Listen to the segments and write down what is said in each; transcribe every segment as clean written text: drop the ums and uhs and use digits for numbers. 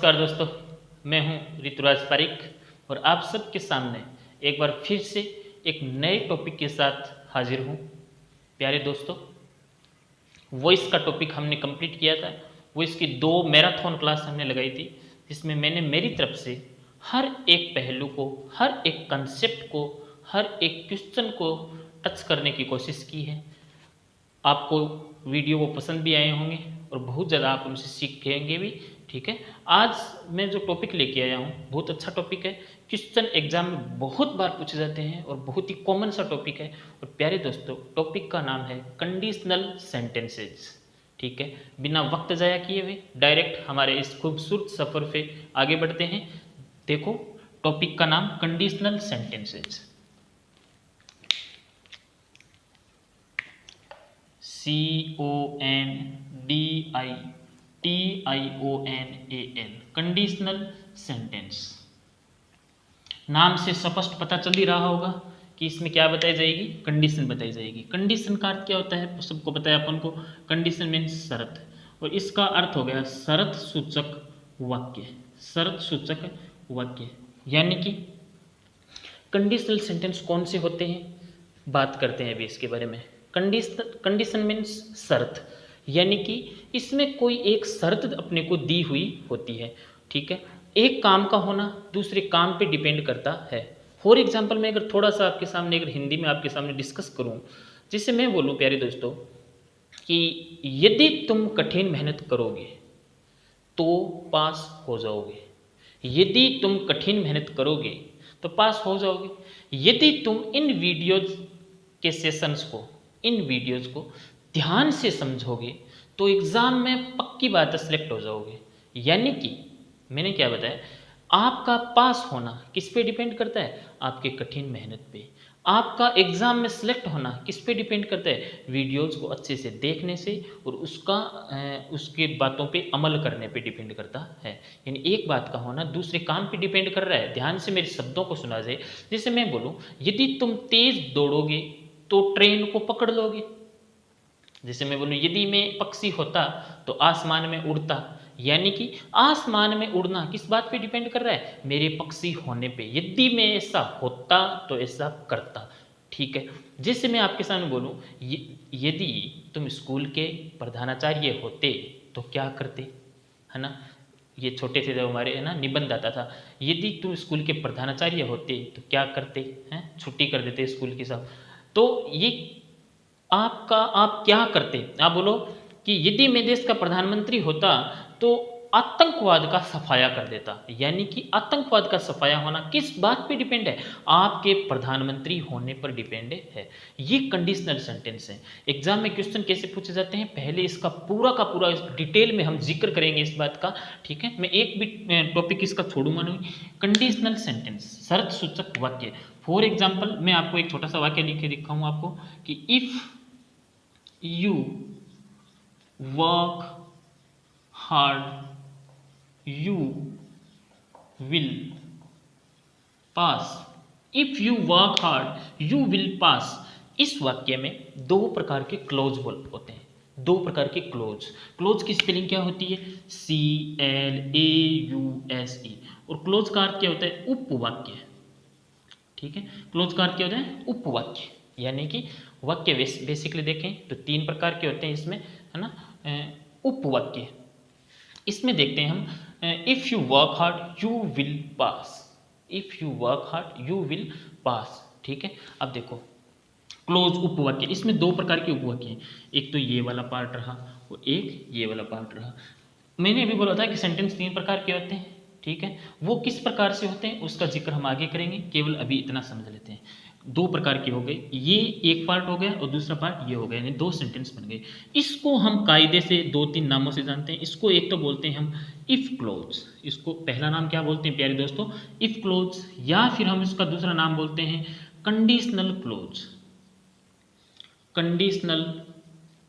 नमस्कार दोस्तों, मैं हूं ऋतुराज पारिक और आप सबके सामने एक बार फिर से एक नए टॉपिक के साथ हाजिर हूं। प्यारे दोस्तों, वॉइस का टॉपिक हमने कंप्लीट किया था। वॉइस की 2 मैराथन क्लास हमने लगाई थी, जिसमें मैंने मेरी तरफ से हर एक पहलू को, हर एक कंसेप्ट को, हर एक क्वेश्चन को टच करने की कोशिश की है। आपको वीडियो वो पसंद भी आए होंगे और बहुत ज़्यादा आप उनसे सीखेंगे भी। ठीक है, आज मैं जो टॉपिक लेके आया हूँ बहुत अच्छा टॉपिक है। क्वेश्चन एग्जाम में बहुत बार पूछे जाते हैं और बहुत ही कॉमन सा टॉपिक है। और प्यारे दोस्तों, टॉपिक का नाम है कंडीशनल सेंटेंसेज। ठीक है, बिना वक्त ज़ाया किए हुए डायरेक्ट हमारे इस खूबसूरत सफ़र पे आगे बढ़ते हैं। देखो, टॉपिक का नाम conditional sentences. CONDITIONAL, conditional sentence. नाम से स्पष्ट पता चल ही रहा होगा कि इसमें क्या बताई जाएगी, कंडीशन बताई जाएगी। कंडीशन का अर्थ क्या होता है, सबको पता है अपन को। कंडीशन मीन्स शर्त, और इसका अर्थ हो गया शर्त सूचक वाक्य। शर्त सूचक वाक्य यानी कि कंडीशनल सेंटेंस कौन से होते हैं, बात करते हैं अभी इसके बारे में। कंडीशन मीन्स शर्त, यानी कि इसमें कोई एक शर्त अपने को दी हुई होती है। ठीक है, एक काम का होना दूसरे काम पे डिपेंड करता है। फॉर एग्जाम्पल, मैं अगर थोड़ा सा आपके सामने अगर हिंदी में आपके सामने डिस्कस करूं, जिससे मैं बोलूं प्यारे दोस्तों कि यदि तुम कठिन मेहनत करोगे तो पास हो जाओगे। यदि तुम कठिन मेहनत करोगे तो पास हो जाओगे। यदि तुम इन वीडियोज के सेशंस को, इन वीडियोज को ध्यान से समझोगे तो एग्ज़ाम में पक्की बात सेलेक्ट हो जाओगे। यानी कि मैंने क्या बताया, आपका पास होना किस पे डिपेंड करता है, आपके कठिन मेहनत पे। आपका एग्ज़ाम में सिलेक्ट होना किस पे डिपेंड करता है, वीडियोज़ को अच्छे से देखने से और उसके बातों पे अमल करने पे डिपेंड करता है। यानी एक बात का होना दूसरे काम पे डिपेंड कर रहा है। ध्यान से मेरे शब्दों को सुना जाए। जैसे मैं बोलूँ, यदि तुम तेज़ दौड़ोगे तो ट्रेन को पकड़ लोगे। जैसे मैं बोलूँ, यदि मैं पक्षी होता तो आसमान में उड़ता। यानी कि आसमान में उड़ना किस बात पे डिपेंड कर रहा है, मेरे पक्षी होने पे। यदि मैं ऐसा होता तो ऐसा करता। ठीक है, जैसे मैं आपके सामने बोलूँ, यदि तुम स्कूल के प्रधानाचार्य होते तो क्या करते, है ना। ये छोटे से जब हमारे है ना निबंध आता था, यदि तुम स्कूल के प्रधानाचार्य होते तो क्या करते हैं, छुट्टी कर देते स्कूल की सब। तो ये आप क्या करते, आप बोलो कि यदि मैं देश का प्रधानमंत्री होता तो आतंकवाद का सफाया कर देता। यानी कि आतंकवाद का सफाया होना किस बात पे डिपेंड है, आपके प्रधानमंत्री होने पर डिपेंड है। ये कंडीशनल सेंटेंस है। एग्जाम में क्वेश्चन कैसे पूछे जाते हैं, पहले इसका पूरा का पूरा डिटेल में हम जिक्र करेंगे इस बात का। ठीक है, मैं एक भी टॉपिक इसका छोड़ूंगा नहीं। कंडीशनल सेंटेंस, शर्त सूचक वाक्य। फॉर एग्जाम्पल, मैं आपको एक छोटा सा वाक्य लिख के दिखाऊँ आपको कि if you work hard you will pass। if you work hard you will pass। इस वाक्य में 2 प्रकार के क्लोज होते हैं। 2 प्रकार के क्लोज की स्पेलिंग क्या होती है, CLAUSE। और क्लोज का अर्थ क्या होता है, उपवाक्य। ठीक है, क्लोज का अर्थ क्या होता है, उपवाक्य। यानी कि वाक्य बेसिकली देखें तो 3 प्रकार के होते हैं इसमें, है ना। उपवाक्य, इसमें देखते हैं हम, if you work hard you will pass. If you work hard you will पास। ठीक है, अब देखो क्लोज उपवाक्य, इसमें 2 प्रकार के उपवाक्य हैं। एक तो ये वाला पार्ट रहा और एक ये वाला पार्ट रहा। मैंने अभी बोला था कि सेंटेंस 3 प्रकार के होते हैं। ठीक है, वो किस प्रकार से होते हैं उसका जिक्र हम आगे करेंगे, केवल अभी इतना समझ लेते हैं। 2 प्रकार के हो गए, ये एक पार्ट हो गया और दूसरा पार्ट ये हो गया, यानी 2 सेंटेंस बन गए। इसको हम कायदे से 2-3 नामों से जानते हैं। इसको एक तो बोलते हैं हम इफ क्लोज। इसको पहला नाम क्या बोलते हैं प्यारे दोस्तों, इफ क्लोज। या फिर हम इसका दूसरा नाम बोलते हैं कंडीशनल क्लोज। Conditional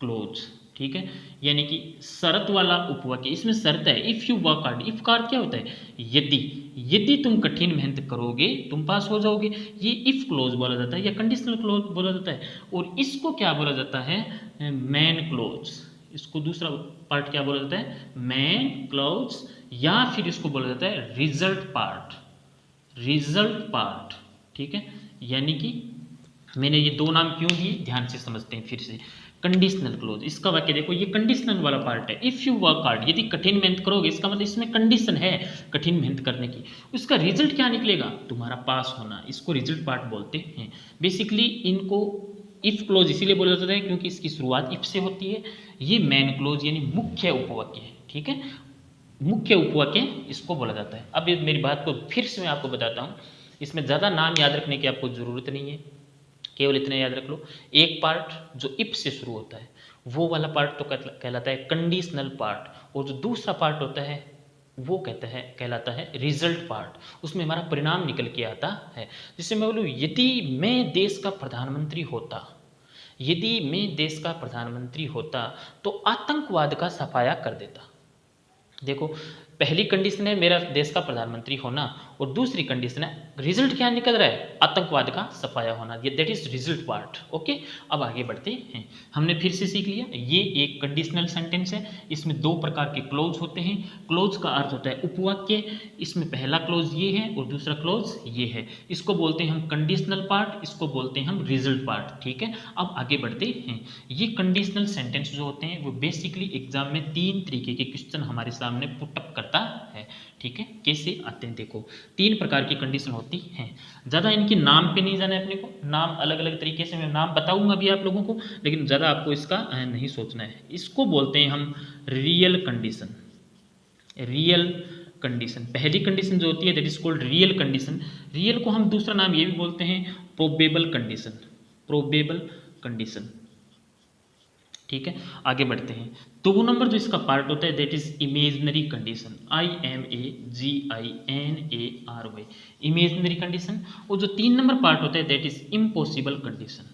close. ठीक है, यानी कि शर्त वाला उपवाक्य। इसमें शर्त है, if you work hard. If का अर्थ क्या होता है, यदि तुम कठिन मेहनत करोगे तुम पास हो जाओगे। ये इफ क्लोज बोला जाता है या कंडीशनल क्लोज बोला जाता है। और इसको क्या बोला जाता है, मैन क्लोज। इसको दूसरा पार्ट क्या बोला जाता है, मेन क्लॉज, या फिर इसको बोला जाता है रिजल्ट पार्ट, रिजल्ट पार्ट, ठीक है। यानी कि मैंने ये दो नाम क्यों दिए, ध्यान से समझते हैं फिर से। कंडीशनल क्लोज, इसका वाक्य देखो, ये कंडीशनल वाला पार्ट है। इफ़ यू वर्क हार्ड, यदि कठिन मेहनत करोगे, इसका मतलब इसमें कंडीशन है कठिन मेहनत करने की। उसका रिजल्ट क्या निकलेगा, तुम्हारा पास होना, इसको रिजल्ट पार्ट बोलते हैं। बेसिकली इनको इफ क्लोज इसीलिए बोला जाता है क्योंकि इसकी शुरुआत इफ से होती है। ये मेन क्लोज यानी मुख्य उपवाक्य है, ठीक है, मुख्य उपवाक्य इसको बोला जाता है। अब मेरी बात को फिर से मैं आपको बताता हूँ, इसमें ज़्यादा नाम याद रखने की आपको ज़रूरत नहीं है, केवल इतना याद रख लो, एक पार्ट जो इफ से शुरू होता है वो वाला पार्ट तो कहलाता है कंडीशनल पार्ट, और जो दूसरा पार्ट होता है वो कहलाता है रिजल्ट पार्ट। उसमें हमारा परिणाम निकल के आता है। जैसे मैं बोलूँ, यदि मैं देश का प्रधानमंत्री होता, यदि मैं देश का प्रधानमंत्री होता तो आतंकवाद का सफाया कर देता। देखो, पहली कंडीशन है मेरा देश का प्रधानमंत्री होना, और दूसरी कंडीशन है रिजल्ट क्या निकल रहा है, आतंकवाद का सफाया होना, ये that is result part. Okay, अब आगे बढ़ते हैं। हमने फिर से सीख लिया, ये एक कंडीशनल सेंटेंस है, इसमें दो प्रकार के क्लोज होते हैं। क्लोज का अर्थ होता है उपवाक्य, इसमें पहला क्लोज ये है और दूसरा क्लोज ये है, इसको बोलते हैं हम कंडीशनल पार्ट, इसको बोलते हैं हम रिजल्ट पार्ट, ठीक है। अब आगे बढ़ते हैं। ये कंडीशनल सेंटेंस जो होते हैं वो बेसिकली एग्जाम में 3 तरीके के क्वेश्चन हमारे सामने पुटअप करता है, ठीक है। कैसे आते हैं देखो, 3 प्रकार की कंडीशन होती हैं। ज़्यादा इनके नाम पे नहीं जाना है अपने को, नाम अलग अलग तरीके से मैं नाम बताऊंगा भी आप लोगों को, लेकिन ज़्यादा आपको इसका नहीं सोचना है। इसको बोलते हैं हम रियल कंडीशन, रियल कंडीशन। पहली कंडीशन जो होती है that is called real condition. Real को हम दूसरा नाम ये भी बोलते हैं प्रोबेबल कंडीशन, प्रोबेबल कंडीशन, ठीक है। आगे बढ़ते हैं। 2 नंबर जो इसका पार्ट होता है that is imaginary condition, IMAGINARY, imaginary condition. और जो 3 नंबर पार्ट होता है that is impossible condition,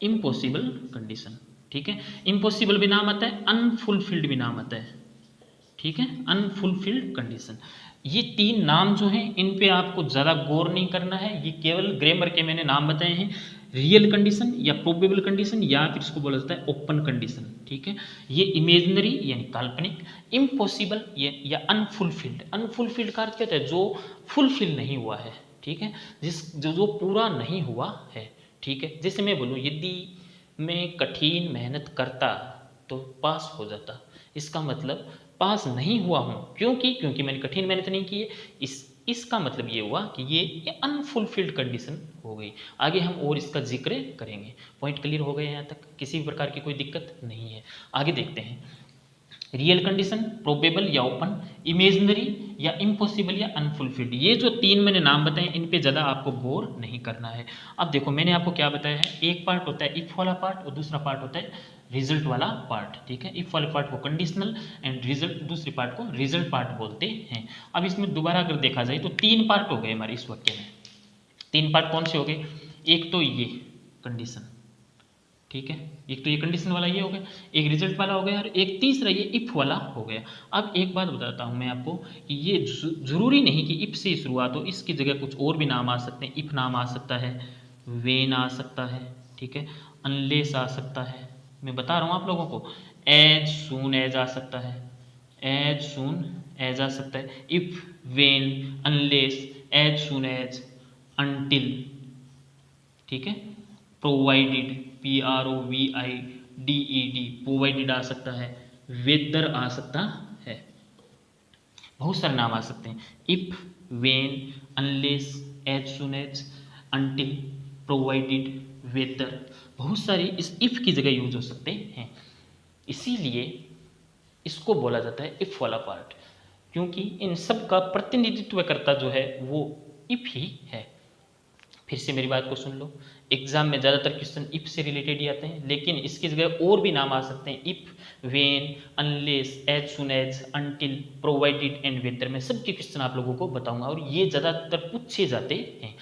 impossible condition, ठीक है। इम्पॉसिबल भी नाम आता है, अनफुलफिल्ड भी नाम आता है, ठीक है, अनफुलफिल्ड कंडीशन। ये 3 नाम जो हैं इन पे आपको ज़्यादा गौर नहीं करना है, ये केवल ग्रामर के मैंने नाम बताए हैं। रियल कंडीशन या प्रोबेबल कंडीशन, या फिर इसको बोला जाता है ओपन कंडीशन, ठीक है। ये इमेजनरी यानी काल्पनिक, इम्पॉसिबल ये या अनफुलफिल्ड। अनफुलफिल्ड का अर्थ क्या होता है, जो फुलफिल नहीं हुआ है, ठीक है, जो पूरा नहीं हुआ है, ठीक है। जैसे मैं बोलूँ, यदि मैं कठिन मेहनत करता तो पास हो जाता, इसका मतलब पास नहीं हुआ हूँ, क्योंकि मैंने कठिन मेहनत नहीं की है। इसका मतलब ये हुआ कि ये अनफुलफिल्ड कंडीशन हो गई। आगे हम और इसका जिक्र करेंगे। पॉइंट क्लियर हो गए यहाँ तक, किसी भी प्रकार की कोई दिक्कत नहीं है। आगे देखते हैं। रियल कंडीशन, प्रोबेबल या ओपन, इमेजनरी या इम्पॉसिबल या अनफुलफिल्ड, ये जो 3 मैंने नाम बताए इन पे ज़्यादा आपको गौर नहीं करना है। अब देखो, मैंने आपको क्या बताया है, एक पार्ट होता है इफ वाला पार्ट और दूसरा पार्ट होता है रिजल्ट वाला पार्ट, ठीक है। इफ वाले पार्ट को कंडीशनल एंड रिजल्ट, दूसरे पार्ट को रिजल्ट पार्ट बोलते हैं। अब इसमें दोबारा अगर देखा जाए तो 3 पार्ट हो गए हमारे इस वाक्य में। 3 पार्ट कौन से हो गए, एक तो ये कंडीशन, ठीक है, एक तो ये कंडीशन वाला ये हो गया, एक रिजल्ट वाला हो गया, और एक तीसरा ये इफ वाला हो गया। अब एक बात बताता हूँ मैं आपको कि ये जरूरी नहीं कि इफ से शुरुआत हो, इसकी जगह कुछ और भी नाम आ सकते हैं। इफ नाम आ सकता है, वेन आ सकता है, ठीक है, अनलेस आ सकता है, मैं बता रहा हूँ आप लोगों को, एज सून एज आ सकता है, एज सून एज आ सकता है, if, when, unless, as soon as, until, ठीक है, प्रोवाइडेड, PROVIDED, प्रोवाइडेड आ सकता है, वेदर आ सकता है, बहुत सारे नाम आ सकते हैं। If, when, unless, as soon as, until, provided, whether, बहुत सारी इस इफ की जगह यूज हो सकते हैं। इसीलिए इसको बोला जाता है इफ वाला पार्ट, क्योंकि इन सब का प्रतिनिधित्व करता जो है वो इफ ही है। फिर से मेरी बात को सुन लो, एग्जाम में ज़्यादातर क्वेश्चन इफ से रिलेटेड ही आते हैं, लेकिन इसकी जगह और भी नाम आ सकते हैं। If, when, unless, as soon as, until, provided and whether, में सबके क्वेश्चन आप लोगों को बताऊंगा, और ये ज़्यादातर पूछे जाते हैं।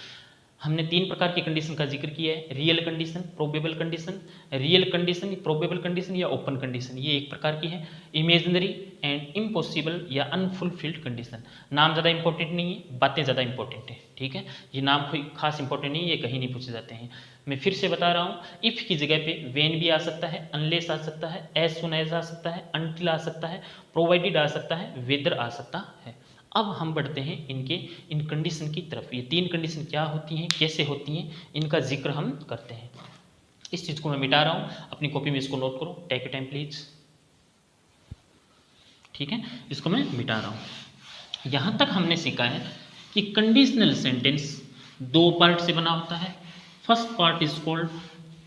हमने 3 प्रकार की कंडीशन का जिक्र किया है, real condition, probable condition, real condition, probable condition या ओपन कंडीशन, ये एक प्रकार की है। इमेजिनरी एंड इम्पॉसिबल या अनफुलफिल्ड कंडीशन। नाम ज़्यादा इंपॉर्टेंट नहीं है, बातें ज़्यादा इंपॉर्टेंट है, ठीक है। ये नाम कोई खास इंपॉर्टेंट नहीं है, ये कहीं नहीं पूछे जाते हैं। मैं फिर से बता रहा हूँ, इफ़ की जगह पे वेन भी आ सकता है, अनलेस आ सकता है, एज सुन एज आ सकता है, अनटिल आ सकता है, प्रोवाइडेड आ सकता है, वेदर आ सकता है। अब हम बढ़ते हैं इन कंडीशन की तरफ। ये 3 कंडीशन क्या होती हैं, कैसे होती हैं, इनका जिक्र हम करते हैं। इस चीज़ को मैं मिटा रहा हूँ, अपनी कॉपी में इसको नोट करो, टेक योर टाइम प्लीज, ठीक है। इसको मैं मिटा रहा हूँ। यहाँ तक हमने सीखा है कि कंडीशनल सेंटेंस 2 पार्ट से बना होता है। First part is called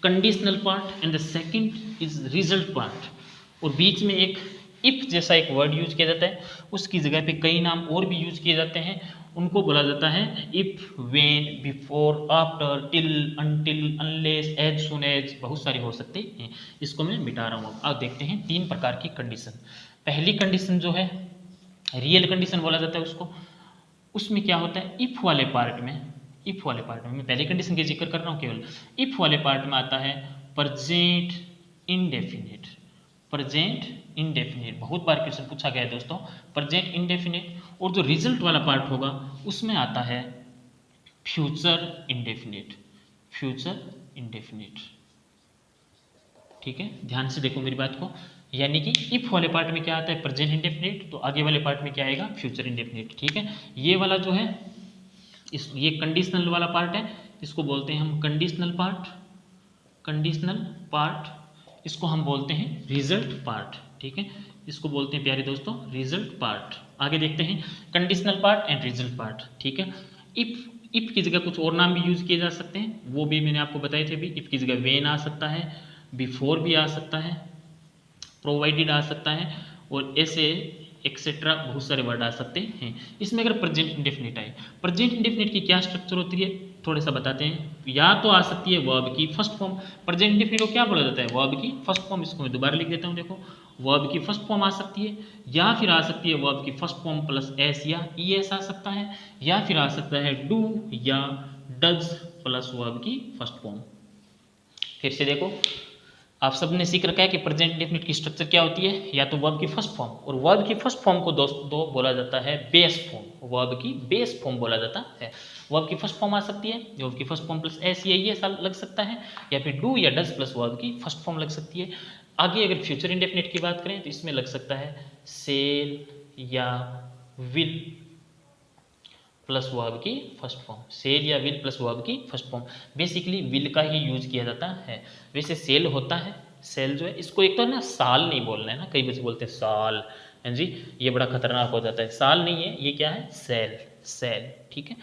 conditional part and the second is result part. और बीच में एक इफ जैसा एक वर्ड यूज किया जाता है, उसकी जगह पे कई नाम और भी यूज किए जाते हैं, उनको बोला जाता है if, when, before, after, till, until, unless, as soon as, बहुत सारे हो सकते हैं। इसको मैं मिटा रहा हूँ। अब देखते हैं 3 प्रकार की कंडीशन। पहली कंडीशन जो है रियल कंडीशन बोला जाता है उसको। उसमें क्या होता है, इफ वाले पार्ट में मैं पहली कंडीशन की जिक्र कर रहा हूँ केवल, इफ वाले पार्ट में आता है प्रेजेंट इंडेफिनिट। प्रेजेंट इंडेफिनिट बहुत बार क्वेश्चन पूछा गया है दोस्तों, प्रेजेंट इंडेफिनिट। और जो रिजल्ट वाला पार्ट होगा उसमें आता है फ्यूचर इंडेफिनिट। फ्यूचर इंडेफिनिट, ठीक है। ध्यान से देखो मेरी बात को, यानी कि इफ वाले पार्ट में क्या आता है प्रेजेंट इंडेफिनिट, तो आगे वाले पार्ट में क्या आएगा फ्यूचर इंडेफिनिट, ठीक है। ये वाला जो है ये कंडीशनल वाला पार्ट है, इसको बोलते हैं हम कंडीशनल पार्ट। कंडीशनल पार्ट इसको हम बोलते हैं रिजल्ट पार्ट, ठीक है। इसको बोलते हैं प्यारे दोस्तों रिजल्ट पार्ट। आगे देखते हैं conditional part and result part, ठीक है। इफ की जगह कुछ और नाम भी यूज किए जा सकते हैं, वो भी मैंने आपको बताए थे भी। इफ की जगह वेन आ सकता है, बिफोर भी आ सकता है, प्रोवाइडेड आ सकता है, और ऐसे एक्सेट्रा बहुत सारे वर्ड आ सकते हैं। इसमें अगर प्रेजेंट इंडेफिनिट आए, प्रेजेंट इंडेफिनिट की क्या स्ट्रक्चर होती है थोड़ा सा बताते हैं। या तो आ सकती है वर्ब की फर्स्ट फॉर्म, प्रेजेंट इंडेफिनिट को क्या बोला जाता है वर्ब की फर्स्ट फॉर्म। इसको मैं दोबारा लिख देता हूँ, देखो वर्ब की फर्स्ट फॉर्म आ सकती है, या फिर आ सकती है वर्ब की फर्स्ट फॉर्म प्लस एस या ई एस आ सकता है, या फिर आ सकता है डू या डज प्लस वर्ब की फर्स्ट फॉर्म। फिर से देखो, आप सबने सीख रखा है कि प्रेजेंट इंडेफिनिट की स्ट्रक्चर क्या होती है, या तो वर्ब की फर्स्ट फॉर्म, और वर्ब की फर्स्ट फॉर्म को दोस्तों बोला जाता है बेस फॉर्म। वर्ब की बेस फॉर्म बोला जाता है। वर्ब की फर्स्ट फॉर्म आ सकती है, वर्ब की फर्स्ट फॉर्म प्लस एस या ये लग सकता है, या फिर डू या डज प्लस वर्ब की फर्स्ट फॉर्म लग सकती है। आगे अगर फ्यूचर इंडेफिनिट की बात करें तो इसमें लग सकता है सेल या विल प्लस वर्ब की फर्स्ट फॉर्म। सेल या विल प्लस वर्ब की फर्स्ट फॉर्म। बेसिकली विल का ही यूज किया जाता है। वैसे सेल होता है, सेल जो है इसको एक तो ना साल नहीं बोलना है ना, कई बच्चे बोलते हैं साल, है जी, ये बड़ा खतरनाक हो जाता है। साल नहीं है ये, क्या है सेल, सेल, ठीक है।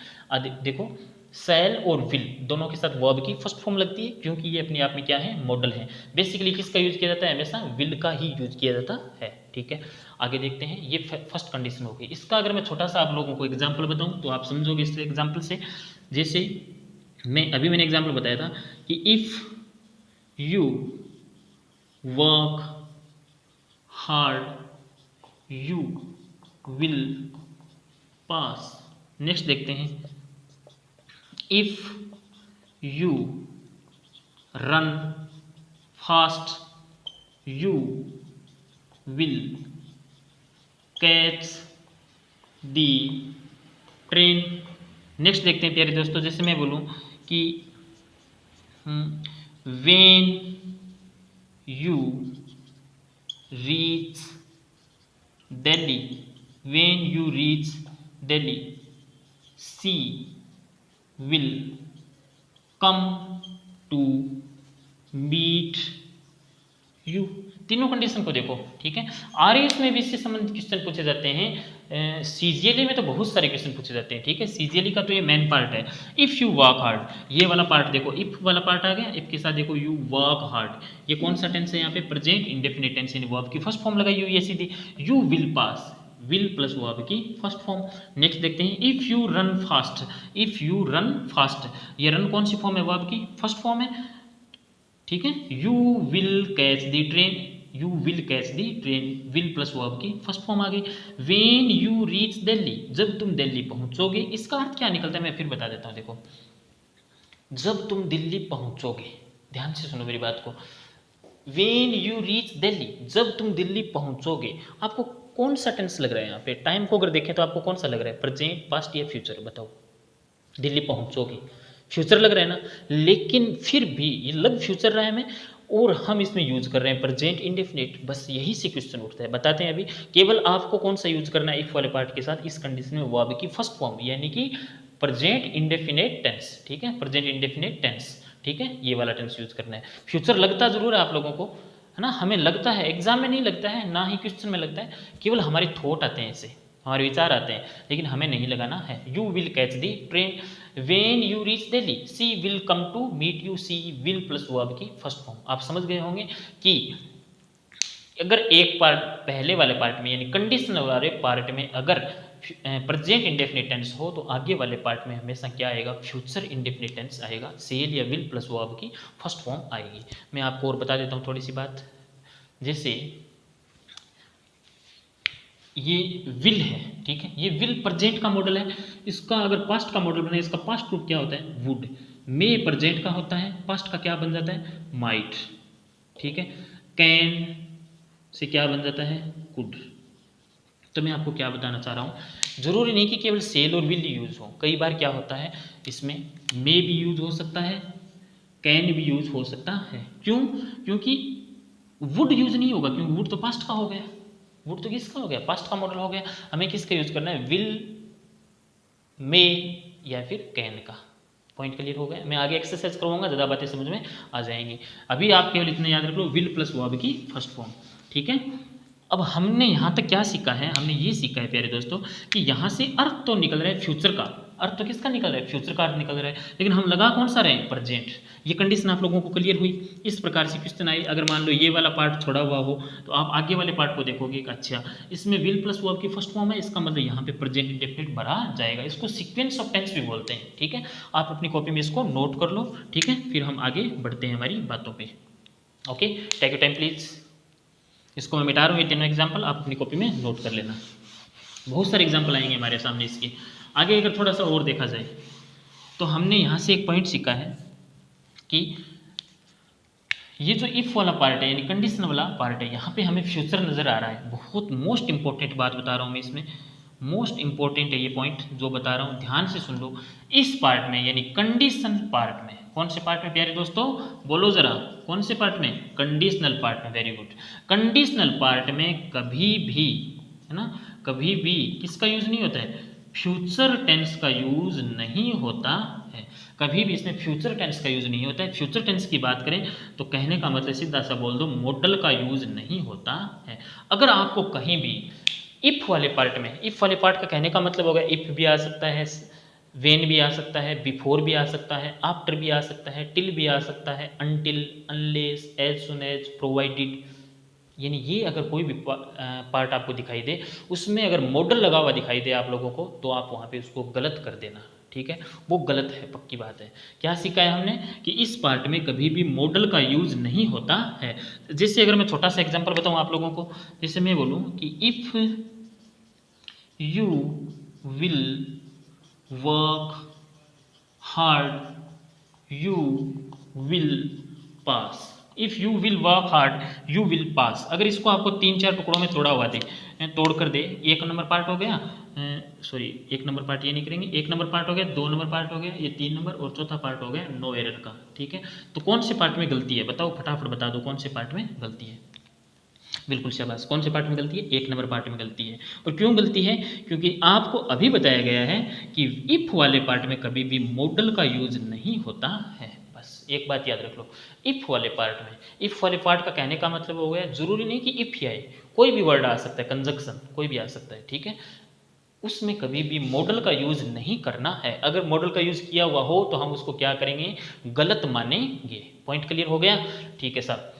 देखो सेल और विल दोनों के साथ वर्ब की फर्स्ट फॉर्म लगती है, क्योंकि ये अपने आप में क्या है मॉडल है। बेसिकली किसका यूज किया जाता है, हमेशा विल का ही यूज किया जाता है, ठीक है। आगे देखते हैं, ये फर्स्ट कंडीशन हो गई। इसका अगर मैं छोटा सा आप लोगों को एग्जांपल बताऊं तो आप समझोगे इस एग्जांपल से। जैसे मैंने एग्जांपल बताया था कि if you work hard you will pass. Next देखते हैं, if you run fast you will catch the train. Next देखते हैं प्यारे दोस्तों, जैसे मैं बोलूं कि when you reach Delhi, when you reach Delhi she will come to meet you. तीनों कंडीशन को देखो, ठीक है। आरएएस में भी इससे संबंधित क्वेश्चन पूछे जाते हैं, सीजीएलई में तो बहुत सारे क्वेश्चन पूछे जाते हैं, ठीक है। सीजीएलई का तो ये मेन पार्ट है। इफ यू वर्क हार्ड, ये वाला पार्ट देखो, इफ वाला पार्ट आ गया, इफ के साथ देखो यू वर्क हार्ड, ये कौन सा टेंस है यहाँ पे प्रेजेंट इंडेफिनिट टेंस, यानी वर्ब की फर्स्ट फॉर्म लगाई हुई है सीधी। You will pass, will plus verb की फर्स्ट फॉर्म। नेक्स्ट देखते हैं, if you run fast, if you run fast, ये रन कौन सी फॉर्म है वर्ब की फर्स्ट फॉर्म है, ठीक है। You will catch the train, you will catch the train, will plus verb की फर्स्ट फॉर्म आ गई। वेन यू रीच दिल्ली, जब तुम दिल्ली पहुंचोगे, इसका अर्थ क्या निकलता है मैं फिर बता देता हूं। देखो जब तुम दिल्ली पहुंचोगे, ध्यान से सुनो मेरी बात को, वेन यू रीच दिल्ली, जब तुम दिल्ली पहुंचोगे। आपको कौन सा टेंस लग रहा है यहाँ पे? टाइम को अगर देखें तो आपको कौन सा लग रहा है, प्रेजेंट, पास्ट या फ्यूचर? बताओ। दिल्ली पहुंचोगे फ्यूचर लग रहा है ना, लेकिन फिर भी ये लग फ्यूचर रहा है हमें, और हम इसमें यूज कर रहे हैं प्रेजेंट इंडेफिनिट। बस यही से क्वेश्चन उठता है। बताते हैं अभी। केवल आपको कौन सा यूज करना है इफ वाले पार्ट के साथ, इस कंडीशन में वर्ब की फर्स्ट फॉर्म, यानी कि प्रेजेंट इंडेफिनिट टेंस। ठीक है, प्रेजेंट इंडेफिनिट टेंस। ठीक है, ये वाला टेंस यूज करना है। फ्यूचर लगता जरूर है आप लोगों को, है ना, हमें लगता है, एग्जाम में नहीं लगता है, ना ही क्वेश्चन में लगता है, केवल हमारे थॉट आते हैं, ऐसे हमारे विचार आते हैं, लेकिन हमें नहीं लगाना है। You will catch the train when you reach Delhi, she will come to meet you, she will plus verb की फर्स्ट फॉर्म। आप समझ गए होंगे कि अगर एक पार्ट पहले वाले पार्ट में, यानी कंडीशनल वाले पार्ट में अगर प्रेजेंट इंडेफिनिट टेंस हो, तो आगे वाले पार्ट में हमेशा क्या आएगा, फ्यूचर इंडेफिनिट टेंस आएगा, सेल या विल प्लस वर्ब की फर्स्ट फॉर्म आएगी। मैं आपको और बता देता हूँ थोड़ी सी बात। जैसे ये विल है, ठीक है, ये विल प्रेजेंट का मॉडल है, इसका अगर पास्ट का मॉडल बने, इसका पास्ट रूप क्या होता है, वुड। मे प्रेजेंट का होता है, पास्ट का क्या बन जाता है, माइट। ठीक है, कैन से क्या बन जाता है, कुड। तो मैं आपको क्या बताना चाह रहा हूँ, जरूरी नहीं कि केवल सेल और विल यूज हो, कई बार क्या होता है इसमें मे भी यूज हो सकता है, कैन भी यूज हो सकता है। क्यों? क्योंकि वुड यूज नहीं होगा, क्योंकि वुड तो पास्ट का हो गया, वुड तो किसका हो गया, पास्ट का मॉडल हो गया। हमें किसका यूज करना है, विल, मे या फिर कैन का। पॉइंट क्लियर हो गया? मैं आगे एक्सरसाइज करवाऊंगा, ज़्यादा बातें समझ में आ जाएंगी। अभी आप केवल इतना याद रख लो, विल प्लस वर्ब की फर्स्ट फॉर्म। ठीक है, अब हमने यहाँ तक क्या सीखा है, हमने ये सीखा है प्यारे दोस्तों कि यहाँ से अर्थ तो निकल रहा है फ्यूचर का, अर्थ तो किसका निकल रहा है, फ्यूचर का अर्थ निकल रहा है, लेकिन हम लगा कौन सा रहे हैं, प्रेजेंट। ये कंडीशन आप लोगों को क्लियर हुई? इस प्रकार से क्वेश्चन आई, अगर मान लो ये वाला पार्ट छोड़ा हुआ हो, तो आप आगे वाले पार्ट को देखोगे कि अच्छा इसमें विल प्लस वर्ब की फर्स्ट फॉर्म है, इसका मतलब यहाँ पे प्रेजेंट इंडेफिनिट भरा जाएगा। इसको सीक्वेंस ऑफ टेंस भी बोलते हैं। ठीक है, आप अपनी कॉपी में इसको नोट कर लो। ठीक है, फिर हम आगे बढ़ते हैं हमारी बातों पर। Okay, take your time please. इसको मैं मिटा रहा हूँ, ये तीनों एग्जाम्पल आप अपनी कॉपी में नोट कर लेना। बहुत सारे एग्जाम्पल आएंगे हमारे सामने इसके आगे। अगर थोड़ा सा और देखा जाए तो हमने यहाँ से एक पॉइंट सीखा है कि ये जो इफ वाला पार्ट है, यानी कंडीशन वाला पार्ट है, यहाँ पे हमें फ्यूचर नज़र आ रहा है। बहुत मोस्ट इंपॉर्टेंट बात बता रहा हूँ मैं इसमें, मोस्ट इंपॉर्टेंट है ये पॉइंट जो बता रहा हूँ, ध्यान से सुन लो। इस पार्ट में यानी कंडीशन पार्ट में, कौन से पार्ट में प्यारे दोस्तों, बोलो जरा, कौन से पार्ट में, कंडीशनल पार्ट में। Very good. कंडीशनल पार्ट में कभी भी, है ना, कभी भी किसका यूज नहीं होता है, फ्यूचर टेंस का यूज नहीं होता है। कभी भी इसमें फ्यूचर टेंस का यूज नहीं होता है। फ्यूचर टेंस की बात करें तो कहने का मतलब सीधा सा बोल दो, मॉडल का यूज नहीं होता है। अगर आपको कहीं भी इफ वाले पार्ट में, इफ वाले पार्ट का कहने का मतलब होगा इफ भी आ सकता है, वेन भी आ सकता है, बिफोर भी आ सकता है, आफ्टर भी आ सकता है, टिल भी आ सकता है, until, unless, as soon as, provided, यानी ये अगर कोई भी पार्ट आपको दिखाई दे, उसमें अगर मॉडल लगा हुआ दिखाई दे आप लोगों को, तो आप वहाँ पे उसको गलत कर देना। ठीक है, वो गलत है, पक्की बात है। क्या सीखा है हमने कि इस पार्ट में कभी भी मॉडल का यूज नहीं होता है। जैसे अगर मैं छोटा सा एग्जांपल बताऊँ आप लोगों को, जैसे मैं बोलूँ कि if you will work hard you will pass. If you will work hard you will पास। अगर इसको आपको 3-4 टुकड़ों में तोड़ा हुआ दे, तोड़ कर दे, 1 नंबर पार्ट हो गया, सॉरी 1 नंबर पार्ट ये नहीं करेंगे, 1 नंबर पार्ट हो गया, 2 नंबर पार्ट हो गया, ये 3 नंबर, और चौथा पार्ट हो गया नो एरर का। ठीक है, तो कौन से पार्ट में गलती है बताओ, फटाफट बता दो, कौन से पार्ट में गलती है। बिल्कुल शाबाश, कौन से पार्ट में गलती है, 1 नंबर पार्ट में गलती है। और क्यों गलती है, क्योंकि आपको अभी बताया गया है कि इफ वाले पार्ट में कभी भी मॉडल का यूज नहीं होता है। बस एक बात याद रख लो, इफ वाले पार्ट में, इफ वाले पार्ट का कहने का मतलब हो गया, जरूरी नहीं कि इफ ही आए, कोई भी वर्ड आ सकता है, कंजक्शन कोई भी आ सकता है। ठीक है, उसमें कभी भी मॉडल का यूज नहीं करना है। अगर मॉडल का यूज किया हुआ हो तो हम उसको क्या करेंगे, गलत मानेंगे। पॉइंट क्लियर हो गया? ठीक है साहब।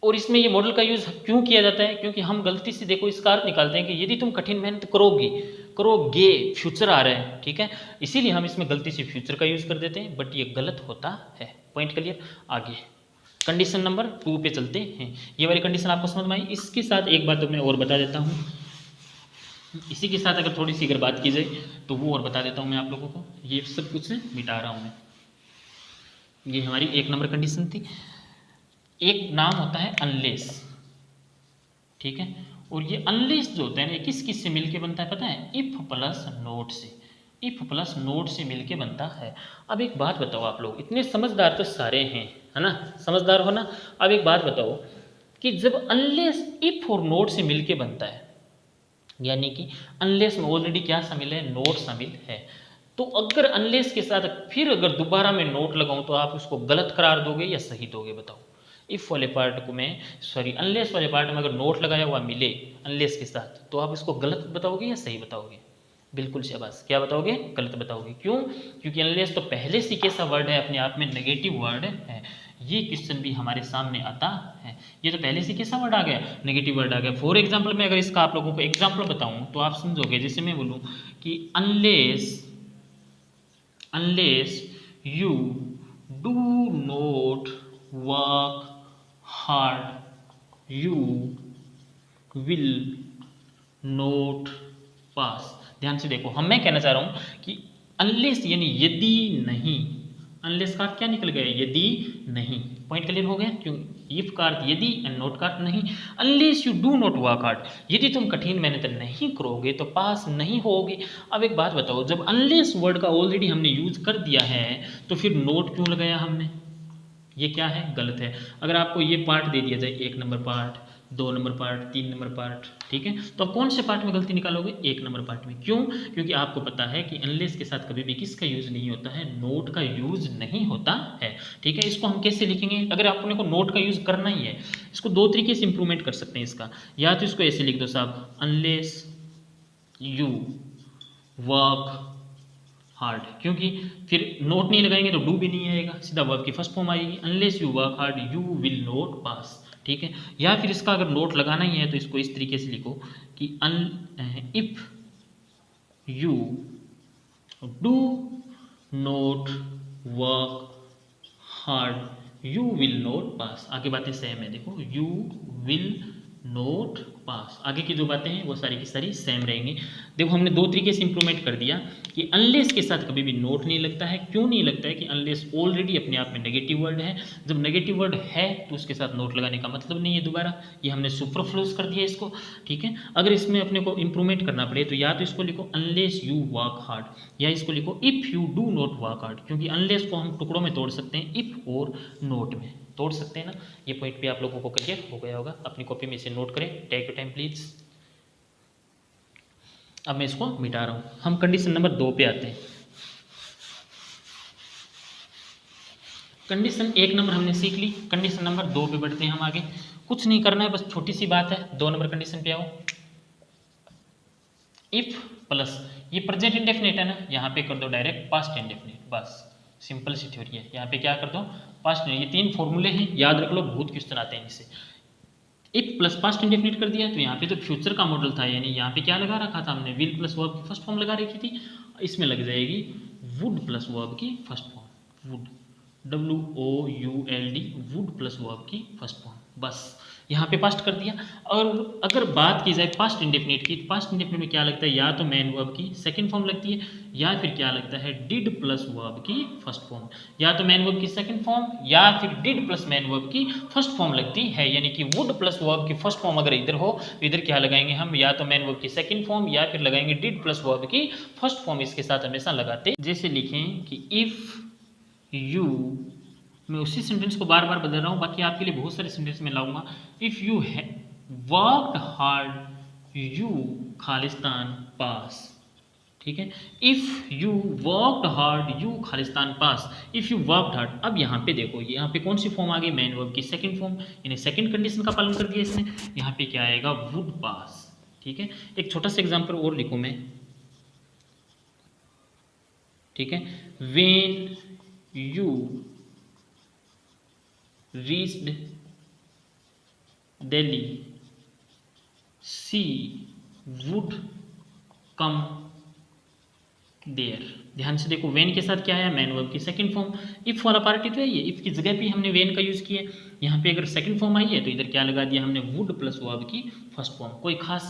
और इसमें ये मॉडल का यूज क्यों किया जाता है, क्योंकि हम गलती से देखो इसका अर्थ निकालते हैं कि यदि तुम कठिन मेहनत करोगे, फ्यूचर आ रहा है। ठीक है, इसीलिए हम इसमें गलती से फ्यूचर का यूज कर देते हैं, बट ये गलत होता है। Point clear? आगे कंडीशन नंबर 2 पे चलते हैं। ये वाली कंडीशन आपको समझ में आई? इसके साथ एक बात तो मैं और बता देता हूँ, इसी के साथ अगर थोड़ी सी अगर बात की जाए तो वो और बता देता हूँ मैं आप लोगों को। ये सब कुछ मिटा रहा हूँ मैं। ये हमारी 1 नंबर कंडीशन थी। एक नाम होता है अनलेस, ठीक है, और ये अनलेस जो होता है ना किस किस से मिलके बनता है पता है? इफ प्लस नोट से, इफ प्लस नोट से मिलके बनता है। अब एक बात बताओ, आप लोग इतने समझदार तो सारे हैं, है ना, समझदार हो ना। अब एक बात बताओ कि जब अनलेस इफ और नोट से मिलके बनता है, यानी कि अनलेस में ऑलरेडी क्या शामिल है? नोट शामिल है। तो अगर अनलेस के साथ फिर अगर दोबारा मैं नोट लगाऊं तो आप उसको गलत करार दोगे या सही दोगे? बताओ। इफ वाले पार्ट को मैं सॉरी अनलेस वाले पार्ट में अगर नोट लगाया हुआ मिले अनलेस के साथ तो आप इसको गलत बताओगे या सही बताओगे? बिल्कुल शाबाश, क्या बताओगे? गलत बताओगे। क्यों? क्योंकि अनलेस तो पहले से कैसा वर्ड है? अपने आप में नेगेटिव वर्ड है। ये क्वेश्चन भी हमारे सामने आता है। ये तो पहले से कैसा वर्ड आ गया? नेगेटिव वर्ड आ गया। फॉर एग्जाम्पल मैं अगर इसका आप लोगों को एग्जाम्पल बताऊं तो आप समझोगे। जैसे मैं बोलूं कि unless you do not work hard you will not pass. ध्यान से देखो, मैं कहना चाह रहा हूं कि अनलेस यानी यदि नहीं, अनलेस का क्या निकल गया? यदि नहीं। पॉइंट क्लियर हो गया? क्यों? इफ का अर्थ यदि एंड नोट का अर्थ नहीं। Unless you do not work hard, यदि तुम कठिन मेहनत नहीं करोगे तो पास नहीं होगे। अब एक बात बताओ, जब अनलेस वर्ड का ऑलरेडी हमने यूज कर दिया है तो फिर नोट क्यों लगाया हमने? ये क्या है? गलत है। अगर आपको ये पार्ट दे दिया जाए, 1 number part, 2 number part, 3 number part, ठीक है, तो आप कौन से पार्ट में गलती निकालोगे? 1 नंबर पार्ट में। क्यों? क्योंकि आपको पता है कि अनलेस के साथ कभी भी किसका यूज नहीं होता है? नोट का यूज नहीं होता है, ठीक है। इसको हम कैसे लिखेंगे? अगर अपने को नोट का यूज करना ही है, इसको 2 तरीके से इंप्रूवमेंट कर सकते हैं इसका। या तो इसको ऐसे लिख दो साहब, अनलेस यू वर्क हार्ड, क्योंकि फिर नोट नहीं लगाएंगे तो डू भी नहीं आएगा, सीधा वर्ब की फर्स्ट फॉर्म आएगी। Unless you work hard you will not pass, ठीक है। या फिर इसका अगर नोट लगाना ही है तो इसको इस तरीके से लिखो कि if you do not work hard you will not pass. आगे बातें सेम है, देखो, यू विल नोट पास, आगे की जो बातें हैं वो सारी की सारी सेम रहेंगी। देखो हमने 2 तरीके से इंप्रूवमेंट कर दिया कि अनलेस के साथ कभी भी नोट नहीं लगता है। क्यों नहीं लगता है? कि अनलेस ऑलरेडी अपने आप में नेगेटिव वर्ड है। जब नेगेटिव वर्ड है तो उसके साथ नोट लगाने का मतलब नहीं है दोबारा, ये हमने सुपरफ्लूस कर दिया इसको, ठीक है। अगर इसमें अपने को इंप्रूवमेंट करना पड़े तो या तो इसको लिखो अनलेस यू वर्क हार्ड, या इसको लिखो if you do not work hard, क्योंकि अनलेस को हम टुकड़ों में तोड़ सकते हैं, इफ और नोट में तोड़ सकते हैं ना। ये पॉइंट भी आप लोगों को क्लियर हो गया होगा। अपनी कॉपी में इसे नोट करें, टेक योर टाइम प्लीज। अब मैं इसको मिटा रहा हूं। हम कंडीशन नंबर 2 पे आते हैं। कंडीशन 1 नंबर हमने सीख ली, कंडीशन नंबर 2 पे बढ़ते हैं हम आगे। कुछ नहीं करना है, बस छोटी सी बात है। 2 नंबर कंडीशन पे आओ। इफ प्लस ये प्रेजेंट इंडेफिनिट है ना, यहाँ पे कर दो डायरेक्ट पास्ट इंडेफिनिट, बस सिंपल सी थ्योरी है। यहाँ पे क्या कर दो? पास्ट। ये 3 फॉर्मूले हैं, याद रख लो, बहुत क्वेश्चन आते हैं इससे। इफ प्लस पास्ट इंडेफिनिट कर दिया तो यहाँ पे तो फ्यूचर का मॉडल था, यानी यहाँ पे क्या लगा रखा था हमने? विल प्लस वर्ब की फर्स्ट फॉर्म लगा रखी थी। इसमें लग जाएगी वुड प्लस वर्ब की first form, would, WOULD, would plus verb की फर्स्ट फॉर्म, बस यहाँ पे पास्ट कर दिया। और अगर बात की जाए पास्ट इंडेफिनिट की, पास्ट इंडेफिनिट में क्या लगता है? या तो मैन वर्ब की सेकंड फॉर्म लगती है, या फिर क्या लगता है? डिड प्लस वर्ब की फर्स्ट फॉर्म। या तो मैन वर्ब की सेकंड फॉर्म या फिर डिड प्लस मैन वर्ब की फर्स्ट फॉर्म लगती है, यानी कि वुड प्लस वर्ब की फर्स्ट फॉर्म अगर इधर हो तो इधर क्या लगाएंगे हम? या तो मैन वर्ब की सेकंड फॉर्म या फिर लगाएंगे डिड प्लस वर्ब की फर्स्ट फॉर्म। इसके साथ हमेशा लगाते, जैसे लिखें कि इफ यू, मैं उसी सेंटेंस को बार बार बदल रहा हूँ, बाकी आपके लिए बहुत सारे सेंटेंस में लाऊंगा। If you worked hard you खालिस्तान पास, ठीक है। If you worked hard you खालिस्तान pass, if you worked hard. अब यहाँ पे देखो, यहाँ पे कौन सी फॉर्म आ गई? मैन वर्ब की सेकंड फॉर्म, यानी सेकंड कंडीशन का पालन कर दिया इसने। यहाँ पे क्या आएगा? वुड पास, ठीक है। एक छोटा सा एग्जाम्पल और लिखूं मैं, ठीक है। When you reached Delhi, she would come there। ध्यान से देखो, वेन के साथ क्या है? मैन वर्ब की सेकंड फॉर्म। इफ वाला पार्ट तो है ये, इफ की जगह पे हमने वेन का यूज किया। यहाँ पे अगर सेकंड फॉर्म आई है तो इधर क्या लगा दिया हमने? वुड प्लस वर्ब की फर्स्ट फॉर्म। कोई खास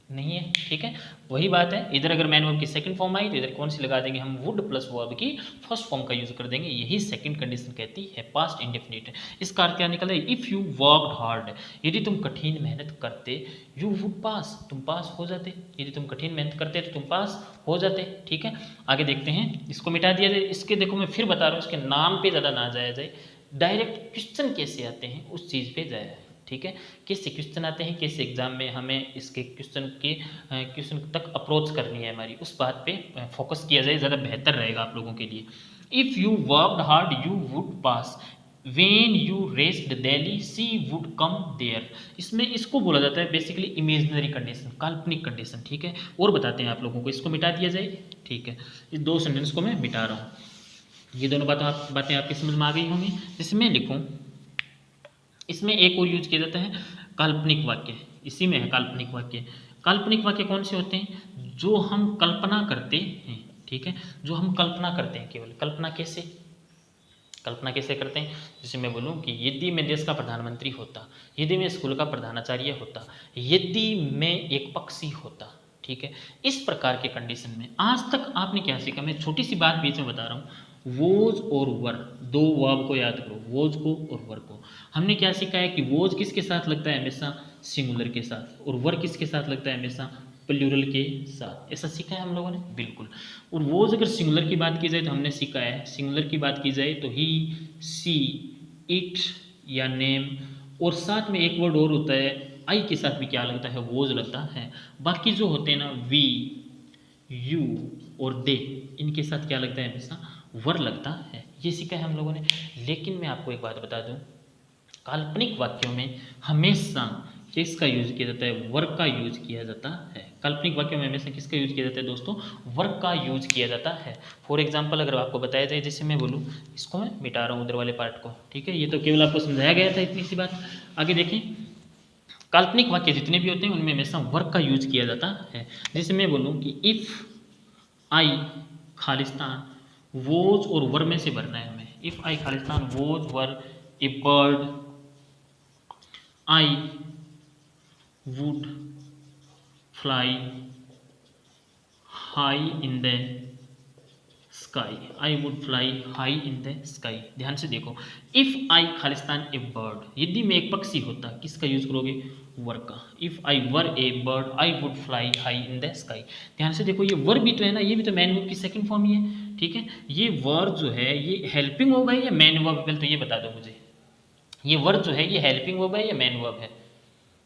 नहीं है, ठीक है। वही बात है, इधर अगर मैन वर्ब की सेकंड फॉर्म आई तो इधर कौन सी लगा देंगे हम, वुड प्लस वर्ब की फर्स्ट फॉर्म का यूज कर देंगे। यही सेकंड कंडीशन कहती है पास्ट इंडेफिनिट। इसका अर्थ क्या निकला है, इफ़ यू वर्कड हार्ड, यदि तुम कठिन मेहनत करते, यू वुड पास, तुम पास हो जाते। यदि तुम कठिन मेहनत करते तो तुम पास हो जाते, ठीक है। आगे देखते हैं, इसको मिटा दिया जाए। इसके देखो मैं फिर बता रहा हूँ, इसके नाम पे ज़्यादा ना जाया जाए, डायरेक्ट क्वेश्चन कैसे आते हैं उस चीज़ पे जाए, ठीक है। कैसे क्वेश्चन आते हैं, कैसे एग्जाम में हमें इसके क्वेश्चन तक अप्रोच करनी है हमारी, उस बात पे फोकस किया जाए, ज़्यादा बेहतर रहेगा आप लोगों के लिए। If you worked hard you would pass, when you reached Delhi she would come there. इसमें इसको बोला जाता है बेसिकली इमेजिनरी कंडीशन, काल्पनिक कंडीशन, ठीक है। और बताते हैं आप लोगों को, इसको मिटा दिया जाए, ठीक है। इस दो सेंटेंस को मैं मिटा रहा हूँ। ये दोनों बातें आपकी समझ में आ गई होंगी। जैसे मैं लिखूँ, इसमें एक और यूज किया जाता है काल्पनिक वाक्य, इसी में है काल्पनिक वाक्य। काल्पनिक वाक्य कौन से होते हैं, जो हम कल्पना करते हैं, ठीक है, जो हम कल्पना करते हैं। केवल कल्पना कैसे करते हैं, जैसे मैं बोलूँ कि यदि मैं देश का प्रधानमंत्री होता, यदि मैं स्कूल का प्रधानाचार्य होता, यदि मैं एक पक्षी होता, ठीक है। इस प्रकार के कंडीशन में आज तक आपने क्या सीखा, मैं छोटी सी बात बीच में बता रहा हूँ, वोज और वर, दो वर्ब को याद करो, वोज को और वर को। हमने क्या सीखा है कि वोज किसके साथ लगता है, हमेशा सिंगुलर के साथ, और वर किसके साथ लगता है, हमेशा प्लूरल के साथ। ऐसा सीखा है हम लोगों ने, बिल्कुल। और वोज अगर सिंगुलर की बात की जाए तो हमने सीखा है, सिंगुलर की बात की जाए तो ही, सी, इट या नेम, और साथ में एक वर्ड और होता है, आई के साथ भी क्या लगता है, वोज लगता है। बाकी जो होते हैं ना, वी, यू और दे, इनके साथ क्या लगता है, हमेशा वर लगता है। ये सीखा है हम लोगों ने। लेकिन मैं आपको एक बात बता दूं, काल्पनिक वाक्यों में हमेशा किसका यूज किया जाता है, वर्ग का यूज किया जाता है। काल्पनिक वाक्यों में हमेशा किसका यूज किया जाता है दोस्तों, वर्ग का यूज किया जाता है। फॉर एग्जाम्पल अगर आपको बताया जाए, जैसे मैं बोलूँ, इसको मैं मिटा रहा हूँ उधर वाले पार्ट को, ठीक है। ये तो केवल आपको समझाया गया था, इतनी सी बात। आगे देखें, काल्पनिक वाक्य जितने भी होते हैं उनमें हमेशा वर्ग का यूज किया जाता है। जैसे मैं बोलूँ कि इफ़ आई खालिस्तान, वोज और वर में से भरना है हमें। इफ़ आई खालिस्तान was were a bird, I would fly high in the sky, I would fly high in the sky. ध्यान से देखो, इफ़ आई खालिस्तान ए बर्ड, यदि मैं एक पक्षी होता, किसका यूज करोगे, वर का। If I were a bird I would fly high in the sky. ध्यान से देखो, ये वर भी तो है ना, ये भी तो मैन वर्ब की सेकंड फॉर्म ही है, ठीक है। ये वर्ब जो है ये हेल्पिंग वर्ब है या मैन वर्ब, पहले तो ये बता दो मुझे, ये वर्ब जो है ये हेल्पिंग वर्ब है या मैन वर्ब है।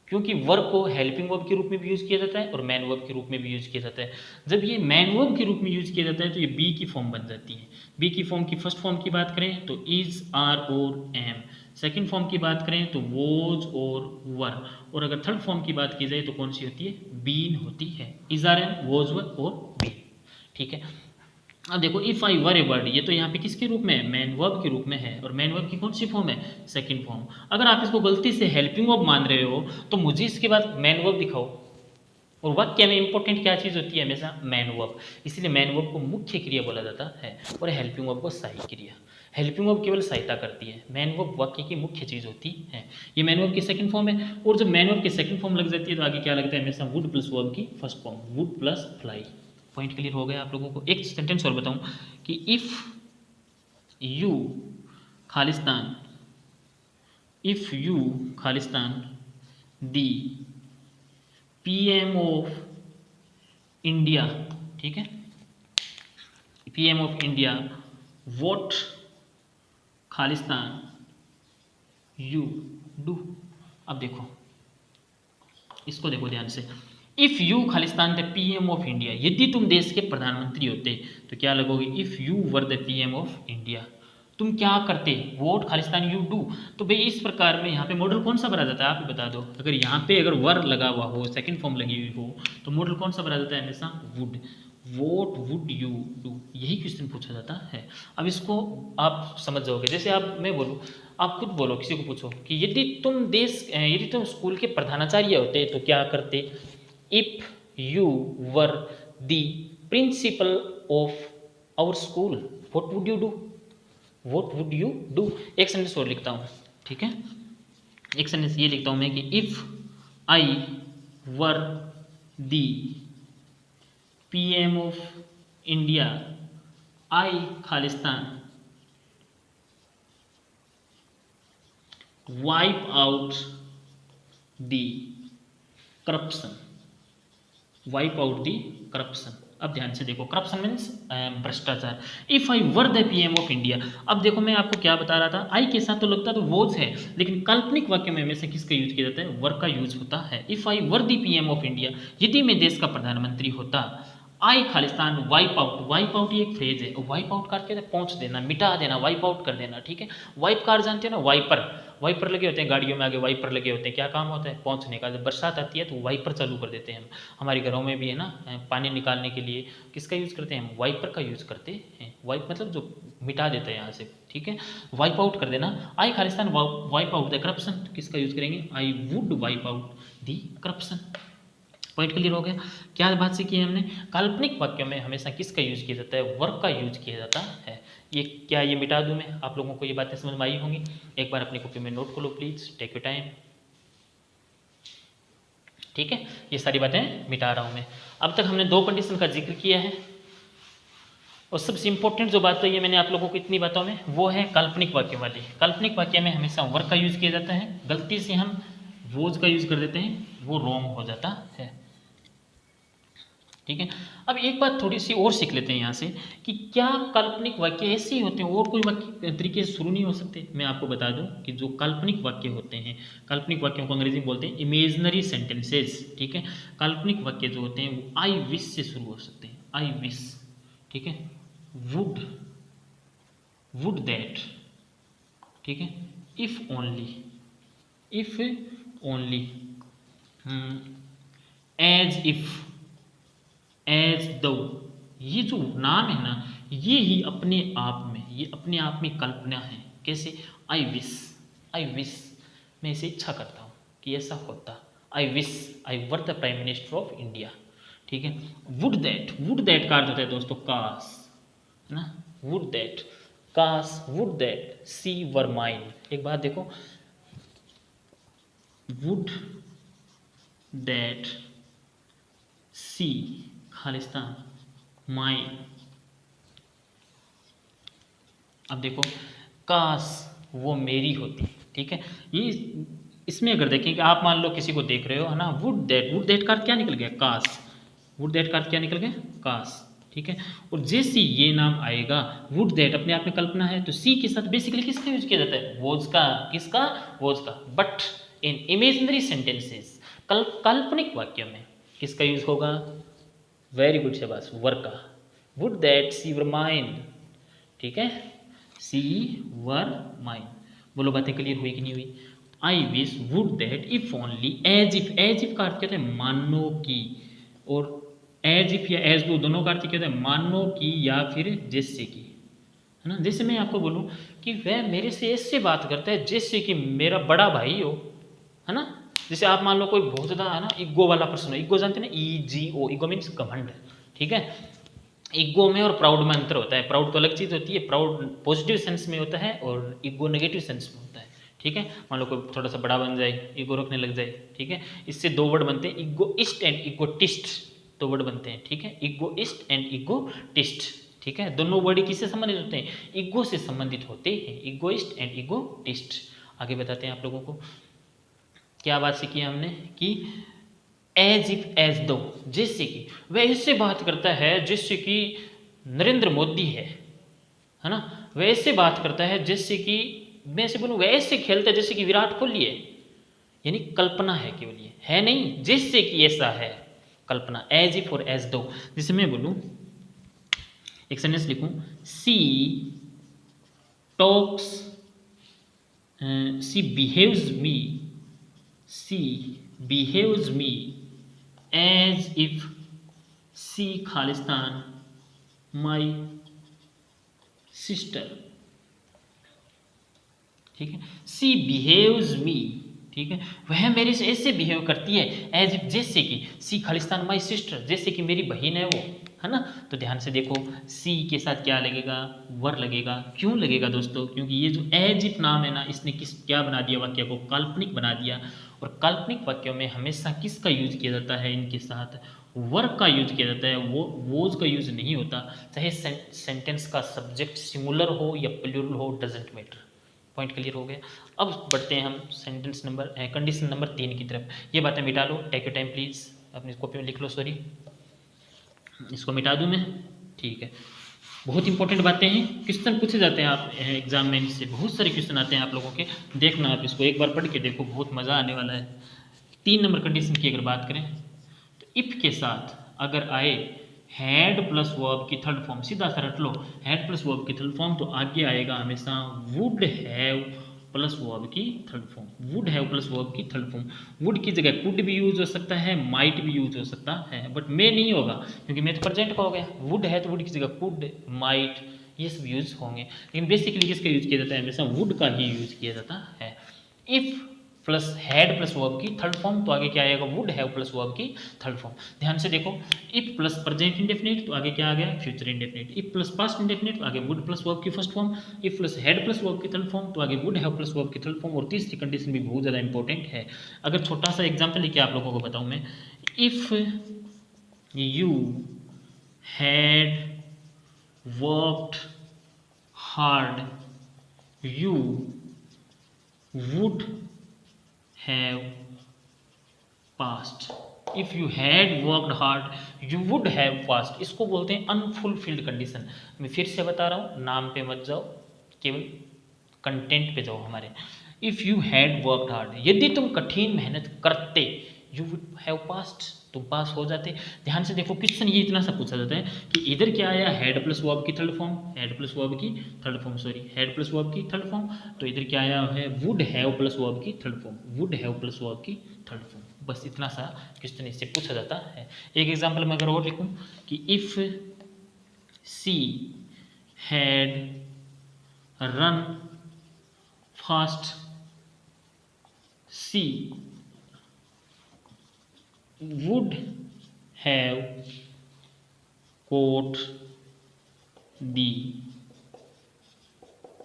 क्योंकि वर्ब को हेल्पिंग वर्ब के रूप में भी यूज किया जाता है और मैन वर्ब के रूप में भी यूज किया जाता है। जब ये मैन वर्ब के रूप में यूज किया जाता है तो ये बी की फॉर्म बन जाती है। बी की फॉर्म की फर्स्ट फॉर्म की बात करें तो इज, आर और एम। सेकंड फॉर्म की बात करें तो वोज और वर। और अगर थर्ड फॉर्म की बात की जाए तो कौन सी होती है, बीन होती है। इज, आर, एम, वोज, वर और बीन, ठीक है। अब देखो, if I were a bird, ये तो यहाँ पे किसके रूप में है, मैन वर्ब के रूप में है। और मैन वर्ब की कौन सी फॉर्म है, सेकंड फॉर्म। अगर आप इसको गलती से हेल्पिंग वर्ब मान रहे हो तो मुझे इसके बाद मैन वर्ब दिखाओ। और वाक्य में इंपॉर्टेंट क्या चीज़ होती है, हमेशा मैन वर्ब। इसलिए मैन वर्ब को मुख्य क्रिया बोला जाता है और हेल्पिंग वर्ब को सहायक क्रिया। हेल्पिंग वर्ब केवल सहायता करती है, मैन वर्ब वाक्य की मुख्य चीज़ होती है। ये मैन वर्ब की सेकंड फॉर्म है। और जब मैन वर्ब की सेकंड फॉर्म लग जाती है तो आगे क्या लगता है, हमेशा वुड प्लस वर्ब की first form, would plus fly. Point clear हो गया आप लोगों को। एक सेंटेंस और बताऊं कि if you Khalistan, if you Khalistan the PM of India, ठीक है, PM of India what Khalistan you do. अब देखो, इसको देखो ध्यान से, if you Khalistan the PM of India, यदि तुम देश के प्रधानमंत्री होते तो क्या लगोगे, if you were the PM of India, तुम क्या करते, वोट खालिस्तान यू डू। तो भाई इस प्रकार में यहाँ पे मॉडल कौन सा बना जाता है, आप ही बता दो। अगर यहाँ पे अगर वर लगा हुआ हो, सेकंड फॉर्म लगी हुई हो, तो मॉडल कौन सा बना जाता है, हमेशा would. Vote would you do, यही क्वेश्चन पूछा जाता है। अब इसको आप समझ जाओगे। जैसे आप, मैं बोलूँ, आप खुद बोलो, किसी को पूछो कि यदि तुम स्कूल के प्रधानाचार्य होते तो क्या करते। If you were the principal of our school what would you do, what would you do. एक सेंटेंस और लिखता हूँ, ठीक है। एक सेंटेंस ये लिखता हूँ मैं कि if I were the PM of India, I Khalistan wipe out the corruption, wipe out the corruption. अब ध्यान से देखो, करप्शन मीन्स भ्रष्टाचार। If I were the PM of India, अब देखो मैं आपको क्या बता रहा था, आई के साथ तो लगता तो वोज है, लेकिन काल्पनिक वाक्य में हमेशा किसका यूज किया जाता है, वर का यूज होता है। If I were the PM of India, यदि मैं देश का प्रधानमंत्री होता, आई खालिस्तान वाइप आउट, वाइप आउट ये एक फ्रेज है, वाइप आउट करके पहुंच देना, मिटा देना, वाइप आउट कर देना, ठीक है। वाइप कार जानते हो ना, वाइपर, वाइपर लगे होते हैं गाड़ियों में, आगे वाइपर लगे होते हैं, क्या काम होता है, पहुंचने का। जब बरसात आती है तो वाइपर चालू कर देते हैं हम, हमारे घरों में भी है ना, पानी निकालने के लिए किसका यूज़ करते हैं हम, वाइपर का यूज़ करते हैं। वाइप मतलब जो मिटा देते हैं यहाँ से, ठीक है, वाइप आउट कर देना। आई खालिस्तान वाइप आउट द करप्शन, किसका यूज़ करेंगे, I would wipe out the corruption. Point clear हो गया। क्या बात सीखी है हमने, काल्पनिक वाक्यों में हमेशा किसका यूज किया जाता है, वर्ब का यूज किया जाता है। ये क्या, ये मिटा दूं मैं, आप लोगों को ये बातें समझ में आई होंगी। एक बार अपनी कॉपी में नोट कर लो प्लीज, टेक योर टाइम, ठीक है। ये सारी बातें मिटा रहा हूं मैं। अब तक हमने दो कंडीशन का जिक्र किया है, और सबसे इंपॉर्टेंट जो बात तो ये मैंने आप लोगों को इतनी बातों में, वो है काल्पनिक वाक्य वाली। काल्पनिक वाक्य में हमेशा वर्ब का यूज किया जाता है, गलती से हम वोज का यूज कर देते हैं, वो रॉन्ग हो जाता है, ठीक है। अब एक बात थोड़ी सी और सीख लेते हैं यहाँ से, कि क्या काल्पनिक वाक्य ऐसे ही होते हैं, और कोई वाक्य तरीके से शुरू नहीं हो सकते। मैं आपको बता दूं कि जो काल्पनिक वाक्य होते हैं, काल्पनिक वाक्यों को अंग्रेजी में बोलते हैं इमेजिनरी सेंटेंसेस, ठीक है। काल्पनिक वाक्य जो होते हैं वो आई विश से शुरू हो सकते हैं, आई विश, ठीक है, वुड दैट, ठीक है, इफ ओनली, एज दो, ये जो नाम है ना, ये ही अपने आप में, ये अपने आप में कल्पना है। कैसे, आई विश, मैं इसे इच्छा करता हूँ कि ऐसा होता। I wish I were the prime minister of India, ठीक है। वुड दैट का अर्थ होता है दोस्तों काश, है ना, would that she were mine. एक बात देखो, वुड दैट सी खालिस्तान माइन। अब देखो, काश वो मेरी होती, ठीक है। ये इसमें अगर देखें कि आप मान लो किसी को देख रहे हो, है ना, वुड दैट का अर्थ क्या निकल गया, काश, वुड दैट का अर्थ क्या निकल गया, काश, ठीक है। और जैसे ये नाम आएगा, वुड दैट अपने आप में कल्पना है, तो सी के साथ बेसिकली किसका यूज किया जाता है, वोज का, किसका, वोज का। बट इन इमेजिनरी सेंटेंसेस, काल्पनिक वाक्य में किसका यूज होगा, वेरी गुड शाबाश, वर का। Would that she were mind, ठीक है, सी वर माइंड। बोलो बातें क्लियर हुई कि नहीं हुई। I wish would that if only, as if का अर्थ क्या है, मानो की, और एज इफ या एज दो दोनों का अर्थ क्या है, मानो की या फिर जैसे की, है ना। जैसे मैं आपको बोलूं कि वह मेरे से ऐसे बात करता है जैसे कि मेरा बड़ा भाई हो, है ना। जैसे आप मान लो कोई बहुत ज़्यादा, है ना, ईगो वाला पर्सन हो, ईगो जानते हैं ना, EGO, ईगो मीन्स घमंड, ठीक है। ईगो में और प्राउड में अंतर होता है। प्राउड तो अलग चीज़ होती है, प्राउड पॉजिटिव सेंस में होता है और ईगो नेगेटिव सेंस में होता है, ठीक है। मान लो कोई थोड़ा सा बड़ा बन जाए, ईगो रखने लग जाए, ठीक है। इससे दो वर्ड बनते हैं, ईगोइस्ट एंड ईगोटिस्ट, दो वर्ड बनते हैं, ठीक है, ईगोइस्ट एंड ईगोटिस्ट, ठीक है। दोनों वर्ड किससे संबंधित होते हैं, ईगो से संबंधित होते हैं, ईगोइस्ट एंड ईगोटिस्ट। आगे बताते हैं आप लोगों को क्या बात सीखी हमने, कि एज इफ एज दो, जैसे कि वह इससे बात करता है जैसे कि नरेंद्र मोदी है ना। वैसे बात करता है जैसे कि, मैं ऐसे बोलूँ, वैसे खेलता है जैसे कि विराट कोहली है, यानी कल्पना है केवल, ये है नहीं, जैसे कि ऐसा है, कल्पना। एज इफ और एज दो, जैसे मैं बोलूँ, एक सेंटेंस लिखूं, she talks, she behaves me as if she खालिस्तान माई सिस्टर, ठीक है। सी बिहेव्स मी, ठीक है, वह मेरे से ऐसे बिहेव करती है, एज इफ जैसे कि सी खालिस्तान माई सिस्टर, जैसे कि मेरी बहन है वो, है ना। तो ध्यान से देखो, सी के साथ क्या लगेगा, वर लगेगा। क्यों लगेगा दोस्तों, क्योंकि ये जो एज इफ नाम है ना, इसने क्या बना दिया, वाक्य को काल्पनिक बना दिया। और काल्पनिक वाक्यों में हमेशा किसका यूज किया जाता है, इनके साथ वर्ब का यूज किया जाता है, वो वोज का यूज नहीं होता। चाहे सेंटेंस का सब्जेक्ट सिंगुलर हो या प्लूरल हो, डजेंट मैटर। पॉइंट क्लियर हो गया। अब बढ़ते हैं हम सेंटेंस नंबर कंडीशन नंबर 3 की तरफ। ये बातें मिटा लो, टेक योर टाइम प्लीज, अपनी कॉपी में लिख लो। सॉरी, इसको मिटा दूं मैं, ठीक है। बहुत इंपॉर्टेंट बातें हैं, क्वेश्चन पूछे जाते हैं आप एग्जाम में, इससे बहुत सारे क्वेश्चन आते हैं आप लोगों के। देखना आप इसको एक बार पढ़ के देखो, बहुत मज़ा आने वाला है। 3 नंबर कंडीशन की अगर बात करें तो इफ के साथ अगर आए हैड प्लस वर्ब की थर्ड फॉर्म, सीधा सा रट लो, हैड प्लस वर्ब की थर्ड फॉर्म, तो आगे आएगा हमेशा वुड हैव प्लस वर्ब की third form. Would have plus verb की थर्ड फॉर्म। वुड की जगह कुड भी यूज हो सकता है, माइट भी यूज हो सकता है, बट मे नहीं होगा क्योंकि मे तो प्रेजेंट का हो गया। वुड है तो वुड की जगह कुड, माइट, ये सब यूज होंगे। लेकिन बेसिकली किसका यूज किया जाता है, हमेशा वुड का ही यूज किया जाता है। If plus had plus verb की थर्ड फॉर्म, तो आगे क्या आएगा, वुड हैव प्लस वर्ब की थर्ड फॉर्म। ध्यान से देखो, इफ प्लस प्रेजेंट इंडेफिनिट, तो आगे क्या आ गया, future indefinite. If plus past indefinite, तो आगे वुड प्लस वर्ब की first form. If plus had plus verb की थर्ड फॉर्म, तो आगे वुड हैव प्लस वर्ब की थर्ड फॉर्म। और तीसरी कंडीशन भी बहुत ज़्यादा इंपॉर्टेंट है। अगर छोटा सा एग्जाम्पल लेके आप लोगों को बताऊं मैं, if you had worked hard, you would have passed। if you had worked hard you would have passed। इसको बोलते हैं अनफुलफिल्ड कंडीशन। मैं फिर से बता रहा हूँ, नाम पे मत जाओ, केवल कंटेंट पे जाओ हमारे। If you had worked hard, यदि तुम कठिन मेहनत करते, यू वुड हैव पास्ड, तुम पास हो जाते। ध्यान से देखो, क्वेश्चन ये इतना सा पूछा जाता है कि इधर क्या आया, हैड प्लस वर्ब की third form, had plus verb की third form, sorry had plus verb की थर्ड फॉर्म। तो इधर क्या आया है, वुड हैव प्लस वर्ब की third form, would have plus verb की थर्ड फॉर्म। बस इतना सा क्वेश्चन इससे पूछा जाता है। एक एग्जाम्पल में अगर और लिखूं कि if she had run fast, she would have caught the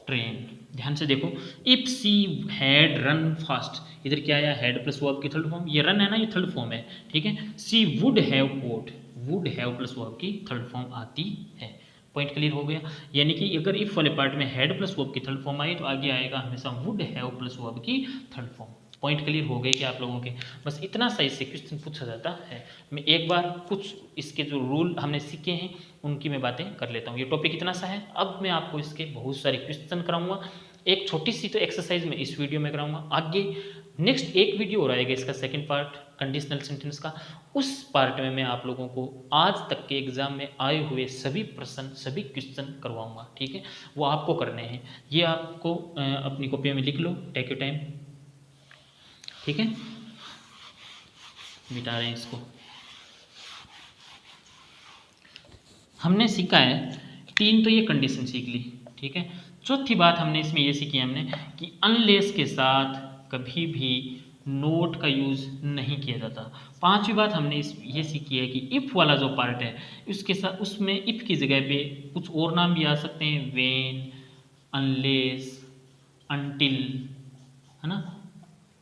train। ध्यान से देखो, if she had run fast, इधर क्या आया, हैड प्लस वर्ब की थर्ड फॉर्म, ये रन है ना, ये थर्ड फॉर्म है, ठीक है। She would have caught, would have plus verb की थर्ड फॉर्म आती है। पॉइंट क्लियर हो गया। यानी कि अगर इफ वाले पार्ट में हैड प्लस वर्ब की थर्ड फॉर्म आई, तो आगे आएगा हमेशा वुड हैव प्लस वर्ब की थर्ड फॉर्म। पॉइंट क्लियर हो गए क्या आप लोगों के, बस इतना सा इससे क्वेश्चन पूछा जाता है। मैं एक बार कुछ इसके जो रूल हमने सीखे हैं उनकी मैं बातें कर लेता हूँ। ये टॉपिक इतना सा है, अब मैं आपको इसके बहुत सारे क्वेश्चन कराऊंगा। एक छोटी सी तो एक्सरसाइज में इस वीडियो में कराऊंगा, आगे नेक्स्ट एक वीडियो और आएगा इसका सेकंड पार्ट कंडीशनल सेंटेंस का। उस पार्ट में मैं आप लोगों को आज तक के एग्जाम में आए हुए सभी प्रश्न, सभी क्वेश्चन करवाऊंगा, ठीक है। वो आपको करने हैं, ये आपको अपनी कॉपी में लिख लो, टेक योर टाइम, ठीक है। मिटा रहे हैं इसको। हमने सीखा है 3 तो ये कंडीशन सीख ली, ठीक है। चौथी बात हमने इसमें ये सीखी हमने कि अनलेस के साथ कभी भी नोट का यूज नहीं किया जाता। 5वीं बात हमने ये सीखी है कि इफ वाला जो पार्ट है उसके साथ, उसमें इफ की जगह पे कुछ और नाम भी आ सकते हैं, वेन, अनलेस, अनटिल, है ना,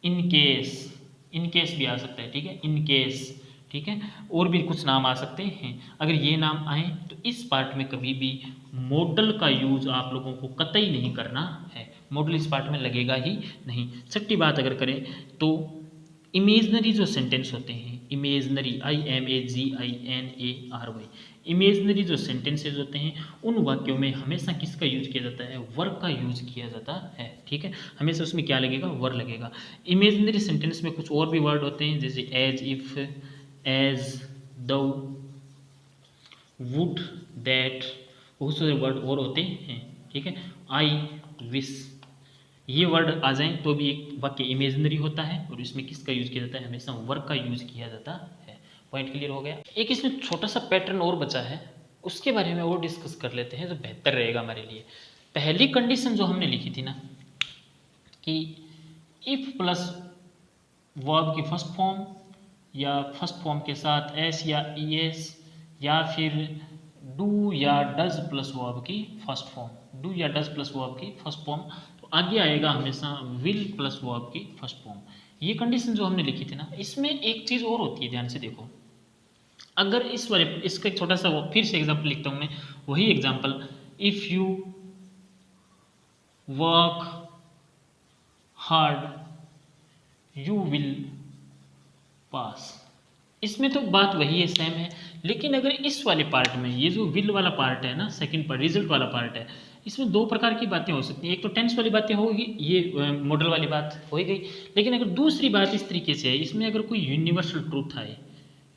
इन केस भी आ सकता है, ठीक है, इन केस, ठीक है। और भी कुछ नाम आ सकते हैं। अगर ये नाम आए तो इस पार्ट में कभी भी मॉडल का यूज आप लोगों को कतई नहीं करना है, मॉडल इस पार्ट में लगेगा ही नहीं। छठी बात अगर करें तो इमेजनरी जो सेंटेंस होते हैं, इमेजनरी, IMAGINARY, इमेजनरी जो सेंटेंसेज होते हैं उन वाक्यों में हमेशा किसका यूज किया जाता है, वर्ब का यूज किया जाता है, ठीक है। हमेशा उसमें क्या लगेगा, वर्ब लगेगा। इमेजनरी सेंटेंस में कुछ और भी वर्ड होते हैं, जैसे एज, इफ, एज, दो, वुड, दैट, बहुत सारे वर्ड और होते हैं, ठीक है। आई विश, ये वर्ड आ जाएं तो भी एक वाक्य इमेजनरी होता है और इसमें किसका यूज किया जाता है, हमेशा वर्ब का यूज किया जाता है। पॉइंट क्लियर हो गया। एक इसमें छोटा सा पैटर्न और बचा है, उसके बारे में और डिस्कस कर लेते हैं, जो बेहतर रहेगा हमारे लिए। पहली कंडीशन जो हमने लिखी थी ना कि इफ प्लस वर्ब की फर्स्ट फॉर्म या फर्स्ट फॉर्म के साथ एस या ईएस या फिर डू या डज प्लस वर्ब की फर्स्ट फॉर्म, डू या डज प्लस वर्ब की फर्स्ट फॉर्म, तो आगे आएगा हमेशा विल प्लस वर्ब की फर्स्ट फॉर्म। ये कंडीशन जो हमने लिखी थी ना, इसमें एक चीज़ और होती है, ध्यान से देखो। अगर इस वाले, इसका एक छोटा सा फिर से एग्जाम्पल लिखता हूँ मैं, वही example, if you work hard you will पास। इसमें तो बात वही है, सेम है, लेकिन अगर इस वाले पार्ट में, ये जो विल वाला पार्ट है ना, सेकंड पार्ट रिजल्ट वाला पार्ट है, इसमें दो प्रकार की बातें हो सकती हैं। एक तो टेंस वाली बातें होगी, ये मॉडल वाली बात हो ही गई, लेकिन अगर दूसरी बात इस तरीके से है, इसमें अगर कोई यूनिवर्सल ट्रूथ आए,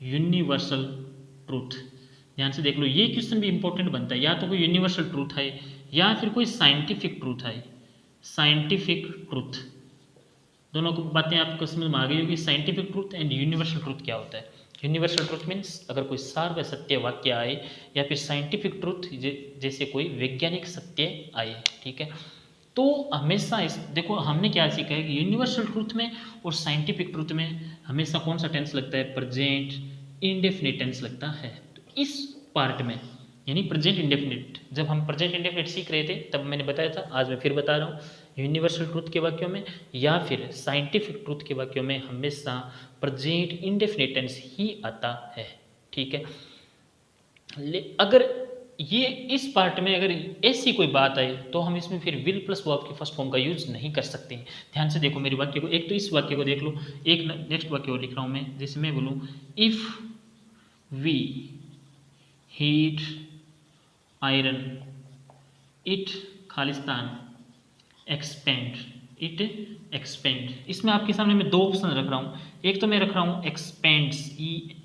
यूनिवर्सल ट्रूथ, ध्यान से देख लो, ये क्वेश्चन भी इंपॉर्टेंट बनता है, या तो कोई यूनिवर्सल ट्रूथ आए या फिर कोई साइंटिफिक ट्रूथ आए। साइंटिफिक ट्रूथ, दोनों को बातें आपको समझ में आ गई होगी। Scientific truth and universal truth क्या होता है? यूनिवर्सल ट्रूथ मीन्स अगर कोई सार व सत्य वाक्य आए, या फिर साइंटिफिक ट्रूथ जैसे कोई वैज्ञानिक सत्य आए, ठीक है। तो हमेशा इस देखो, हमने क्या सीखा है कि यूनिवर्सल ट्रूथ में और साइंटिफिक ट्रूथ में हमेशा कौन सा टेंस लगता है? प्रेजेंट इंडेफिनिट टेंस लगता है। तो इस पार्ट में यानी प्रेजेंट इंडेफिनिट, जब हम प्रेजेंट इंडेफिनिट सीख रहे थे तब मैंने बताया था, आज मैं फिर बता रहा हूँ, यूनिवर्सल ट्रूथ के वाक्यों में या फिर साइंटिफिक ट्रूथ के वाक्यों में हमेशा प्रेजेंट इंडेफिनिट टेंस ही आता है, ठीक है। अगर ये इस पार्ट में अगर ऐसी कोई बात आए तो हम इसमें फिर विल प्लस वर्ब की फर्स्ट फॉर्म का यूज नहीं कर सकते हैं। ध्यान से देखो मेरे वाक्य को, एक तो इस वाक्य को देख लो, एक नेक्स्ट वाक्य को लिख रहा हूँ मैं, जैसे मैं बोलूँ if we heat iron it खालिस्तान एक्सपेंड, इट एक्सपेंड। इसमें आपके सामने मैं दो ऑप्शन रख रहा हूँ, एक तो मैं रख रहा हूँ एक्सपेंड्स,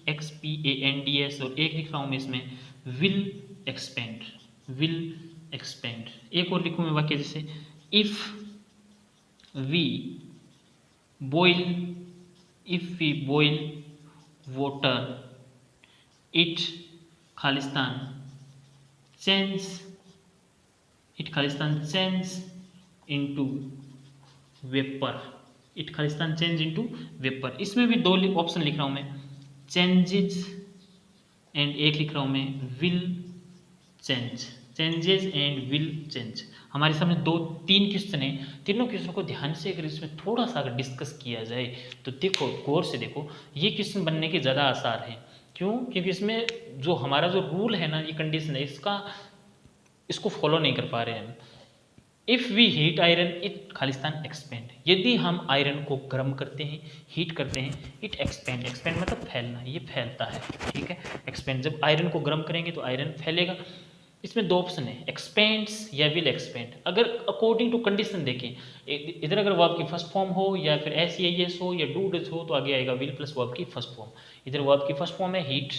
EXPANDS, और एक लिख रहा हूँ मैं इसमें विल एक्सपेंड, विल एक्सपेंड। एक और लिखूँ मैं वाक्य जैसे if we boil, if we boil water it खालिस्तान चेंज, इट खालिस्तान चेंज इनटू वेपर, इट खालिस्तान चेंज इनटू वेपर। इसमें भी दो ऑप्शन लिख रहा हूँ मैं, चेंजेज एंड एक लिख रहा हूँ मैं will change, changes and will change. हमारे सामने दो तीन क्वेश्चन है, तीनों क्वेश्चन को ध्यान से अगर इसमें थोड़ा सा अगर डिस्कस किया जाए तो देखो, गौर से देखो, ये क्वेश्चन बनने के ज़्यादा आसार हैं। क्यों? क्योंकि इसमें जो हमारा जो रूल है ना, ये कंडीशन है, इसको फॉलो नहीं कर पा रहे हैं हम। If we heat iron it खालिस्तान एक्सपेंड, यदि हम आयरन को गर्म करते हैं, हीट करते हैं, इट एक्सपेंड, एक्सपेंड मतलब फैलना, ये फैलता है, ठीक है। एक्सपेंड, जब आयरन को गर्म करेंगे तो आयरन फैलेगा। इसमें दो ऑप्शन है, एक्सपेंड्स या विल एक्सपेंड। अगर अकॉर्डिंग टू कंडीशन देखें, इधर अगर वर्ब की फर्स्ट फॉर्म हो या फिर SES हो या डू डज हो तो आगे आएगा विल प्लस वर्ब की फर्स्ट फॉर्म। इधर वर्ब की फर्स्ट फॉर्म है हीट,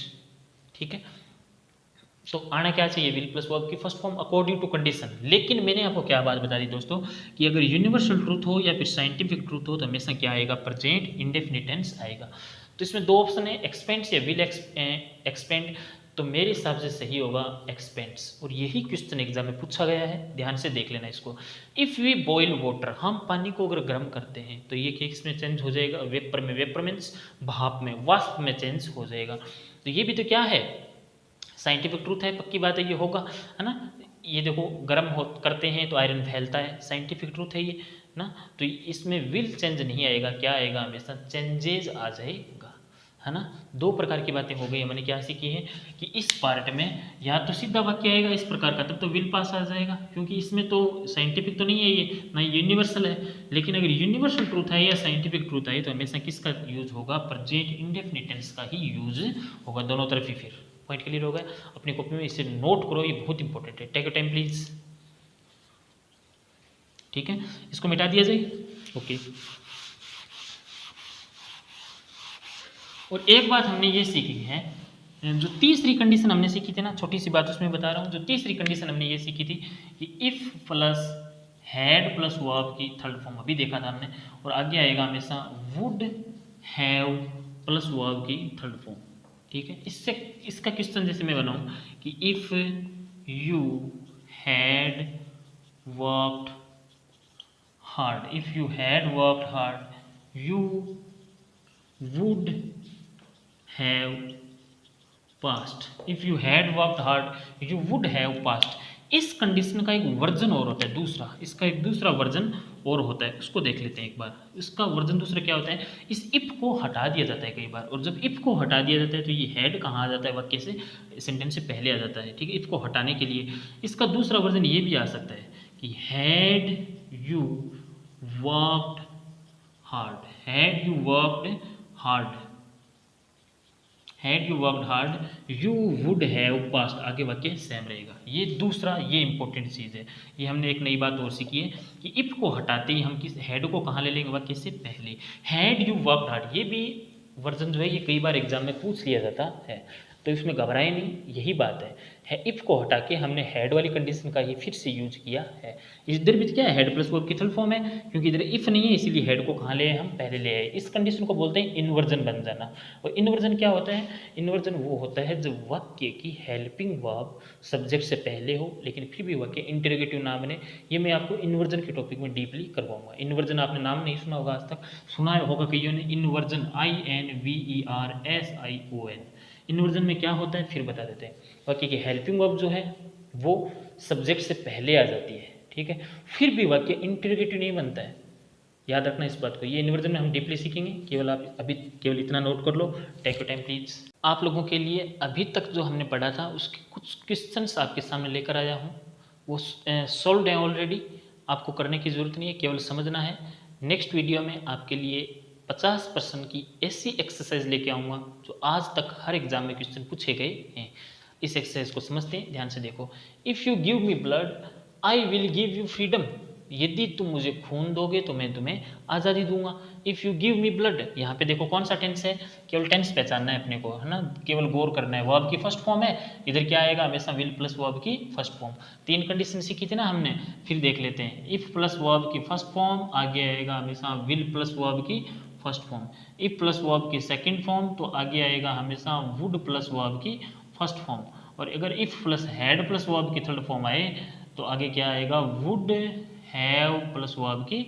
ठीक है, तो आना क्या चाहिए? विल प्लस वर्ब की first form according to condition. लेकिन मैंने आपको क्या बात बता दी दोस्तों, कि अगर यूनिवर्सल ट्रूथ हो या फिर साइंटिफिक ट्रूथ हो तो हमेशा क्या आएगा? प्रेजेंट इंडेफिनिट टेंस आएगा। तो इसमें दो ऑप्शन है, एक्सपेंड्स या विल एक्सपेंड। तो मेरे हिसाब से सही होगा एक्सपेंड्स, और यही क्वेश्चन एग्जाम में पूछा गया है, ध्यान से देख लेना इसको। इफ़ वी बॉइल वाटर, हम पानी को अगर गर्म करते हैं तो ये किस में चेंज हो जाएगा? वेपर में, वेपर मीन्स भाप में, वाष्प में चेंज हो जाएगा। तो ये भी तो क्या है? साइंटिफिक ट्रूथ है, पक्की बात है, ये होगा, है ना। ये देखो, गर्म हो करते हैं तो आयरन फैलता है, साइंटिफिक ट्रूथ है ये ना। तो इसमें विल चेंज नहीं आएगा, क्या आएगा? हमेशा चेंजेज आ जाएगा, है ना। दो प्रकार की बातें हो गई, मैंने क्या सीखी है कि इस पार्ट में या तो सीधा वाक्य आएगा इस प्रकार का, तब तो विल पास आ जाएगा, क्योंकि इसमें तो साइंटिफिक तो नहीं है ये, ना यूनिवर्सल है। लेकिन अगर यूनिवर्सल ट्रूथ है या साइंटिफिक ट्रूथ है तो हमेशा किसका यूज होगा? प्रेजेंट इंडेफिनिट टेंस का ही यूज होगा, दोनों तरफ ही। फिर पॉइंट क्लियर हो गया? अपनी कॉपी में इसे नोट करो, ये बहुत इंपॉर्टेंट है। टेक अ टाइम प्लीज, ठीक है, इसको मिटा दिया जाए। ओके, और एक बात हमने ये सीखी है, जो तीसरी कंडीशन हमने सीखी थी ना, छोटी सी बात उसमें बता रहा हूँ, जो तीसरी कंडीशन हमने ये सीखी थी कि if plus had plus verb की थर्ड फॉर्म अभी देखा था हमने, और आगे आएगा हमेशा वुड हैव प्लस वर्ब की थर्ड फॉर्म, ठीक है। इससे इसका क्वेश्चन जैसे मैं बनाऊँ कि if you had worked hard, if you had worked hard you would have past, if you had worked hard you would have past. इस कंडीशन का एक वर्जन और होता है दूसरा, इसका एक दूसरा वर्जन और होता है, उसको देख लेते हैं एक बार। इसका वर्जन दूसरा क्या होता है, इस इफ को हटा दिया जाता है कई बार, और जब इफ को हटा दिया जाता है तो ये हैड कहाँ आ जाता है, वाक्य से, सेंटेंस से पहले आ जाता है, ठीक है। इफ को हटाने के लिए इसका दूसरा वर्जन ये भी आ सकता है कि had you worked hard, had you worked hard, had you worked hard you would have past, आगे वाक्य सेम रहेगा। ये दूसरा, ये इंपॉर्टेंट चीज़ है, ये हमने एक नई बात और सीखी है कि इफ को हटाते ही हम किस हैड को कहाँ ले लेंगे, वाक्य से पहले। हैड यू वर्कड हार्ड, ये भी वर्जन जो है ये कई बार एग्जाम में पूछ लिया जाता है, तो इसमें घबराए नहीं, यही बात है इफ को हटा के हमने हैड वाली कंडीशन का ही फिर से यूज किया है। इधर भी क्या है, हैड प्लस वर्ब की थर्ड फॉर्म है, क्योंकि इधर इफ नहीं है इसीलिए हैड को कहाँ ले आए, हम पहले ले आए। इस कंडीशन को बोलते हैं इन्वर्जन बन जाना। और इन्वर्जन क्या होता है, इन्वर्जन वो होता है जब वाक्य की हेल्पिंग वर्ब सब्जेक्ट से पहले हो लेकिन फिर भी वाक्य इंटरोगेटिव ना बने। ये मैं आपको इन्वर्जन के टॉपिक में डीपली करवाऊंगा। इन्वर्जन आपने नाम नहीं सुना होगा आज तक, सुना होगा कईयों ने, इन्वर्जन INVERSION। इन्वर्जन में क्या होता है फिर बता देते हैं। वाक्य की हेल्पिंग वर्ब जो है वो सब्जेक्ट से पहले आ जाती है, ठीक है, फिर भी वाक्य इंटरोगेटिव नहीं बनता है, याद रखना इस बात को। ये इन्वर्जन में हम डीपली सीखेंगे, केवल आप अभी केवल इतना नोट कर लो। Take your time please. आप लोगों के लिए अभी तक जो हमने पढ़ा था उसके कुछ क्वेश्चंस आपके सामने लेकर आया हूँ, वो सॉल्व है ऑलरेडी, आपको करने की ज़रूरत नहीं है, केवल समझना है। नेक्स्ट वीडियो में आपके लिए 50% की ऐसी एक्सरसाइज लेके आऊँगा जो आज तक हर एग्जाम में क्वेश्चन पूछे गए हैं। इस एक्सरसाइज को समझते हैं, ध्यान से देखो। If you give me blood I will give you freedom, यदि तुम मुझे खून दोगे तो मैं तुम्हें आज़ादी दूंगा। If you give me blood, यहाँ पे देखो कौन सा टेंस है, केवल टेंस पहचानना है अपने को, है ना, केवल गौर करना है। वर्ब की फर्स्ट फॉर्म है, इधर क्या आएगा, हमेशा विल प्लस वर्ब की फर्स्ट फॉर्म। 3 कंडीशन सीखी थी ना हमने, फिर देख लेते हैं। इफ प्लस वर्ब की फर्स्ट फॉर्म, आगे आएगा हमेशा विल प्लस वर्ब की first form. If plus verb की सेकेंड फॉर्म तो आगे आएगा हमेशा वुड प्लस वर्ब की फर्स्ट फॉर्म। और अगर if plus had plus verb की थर्ड फॉर्म आए तो आगे क्या आएगा, वुड हैव प्लस वर्ब की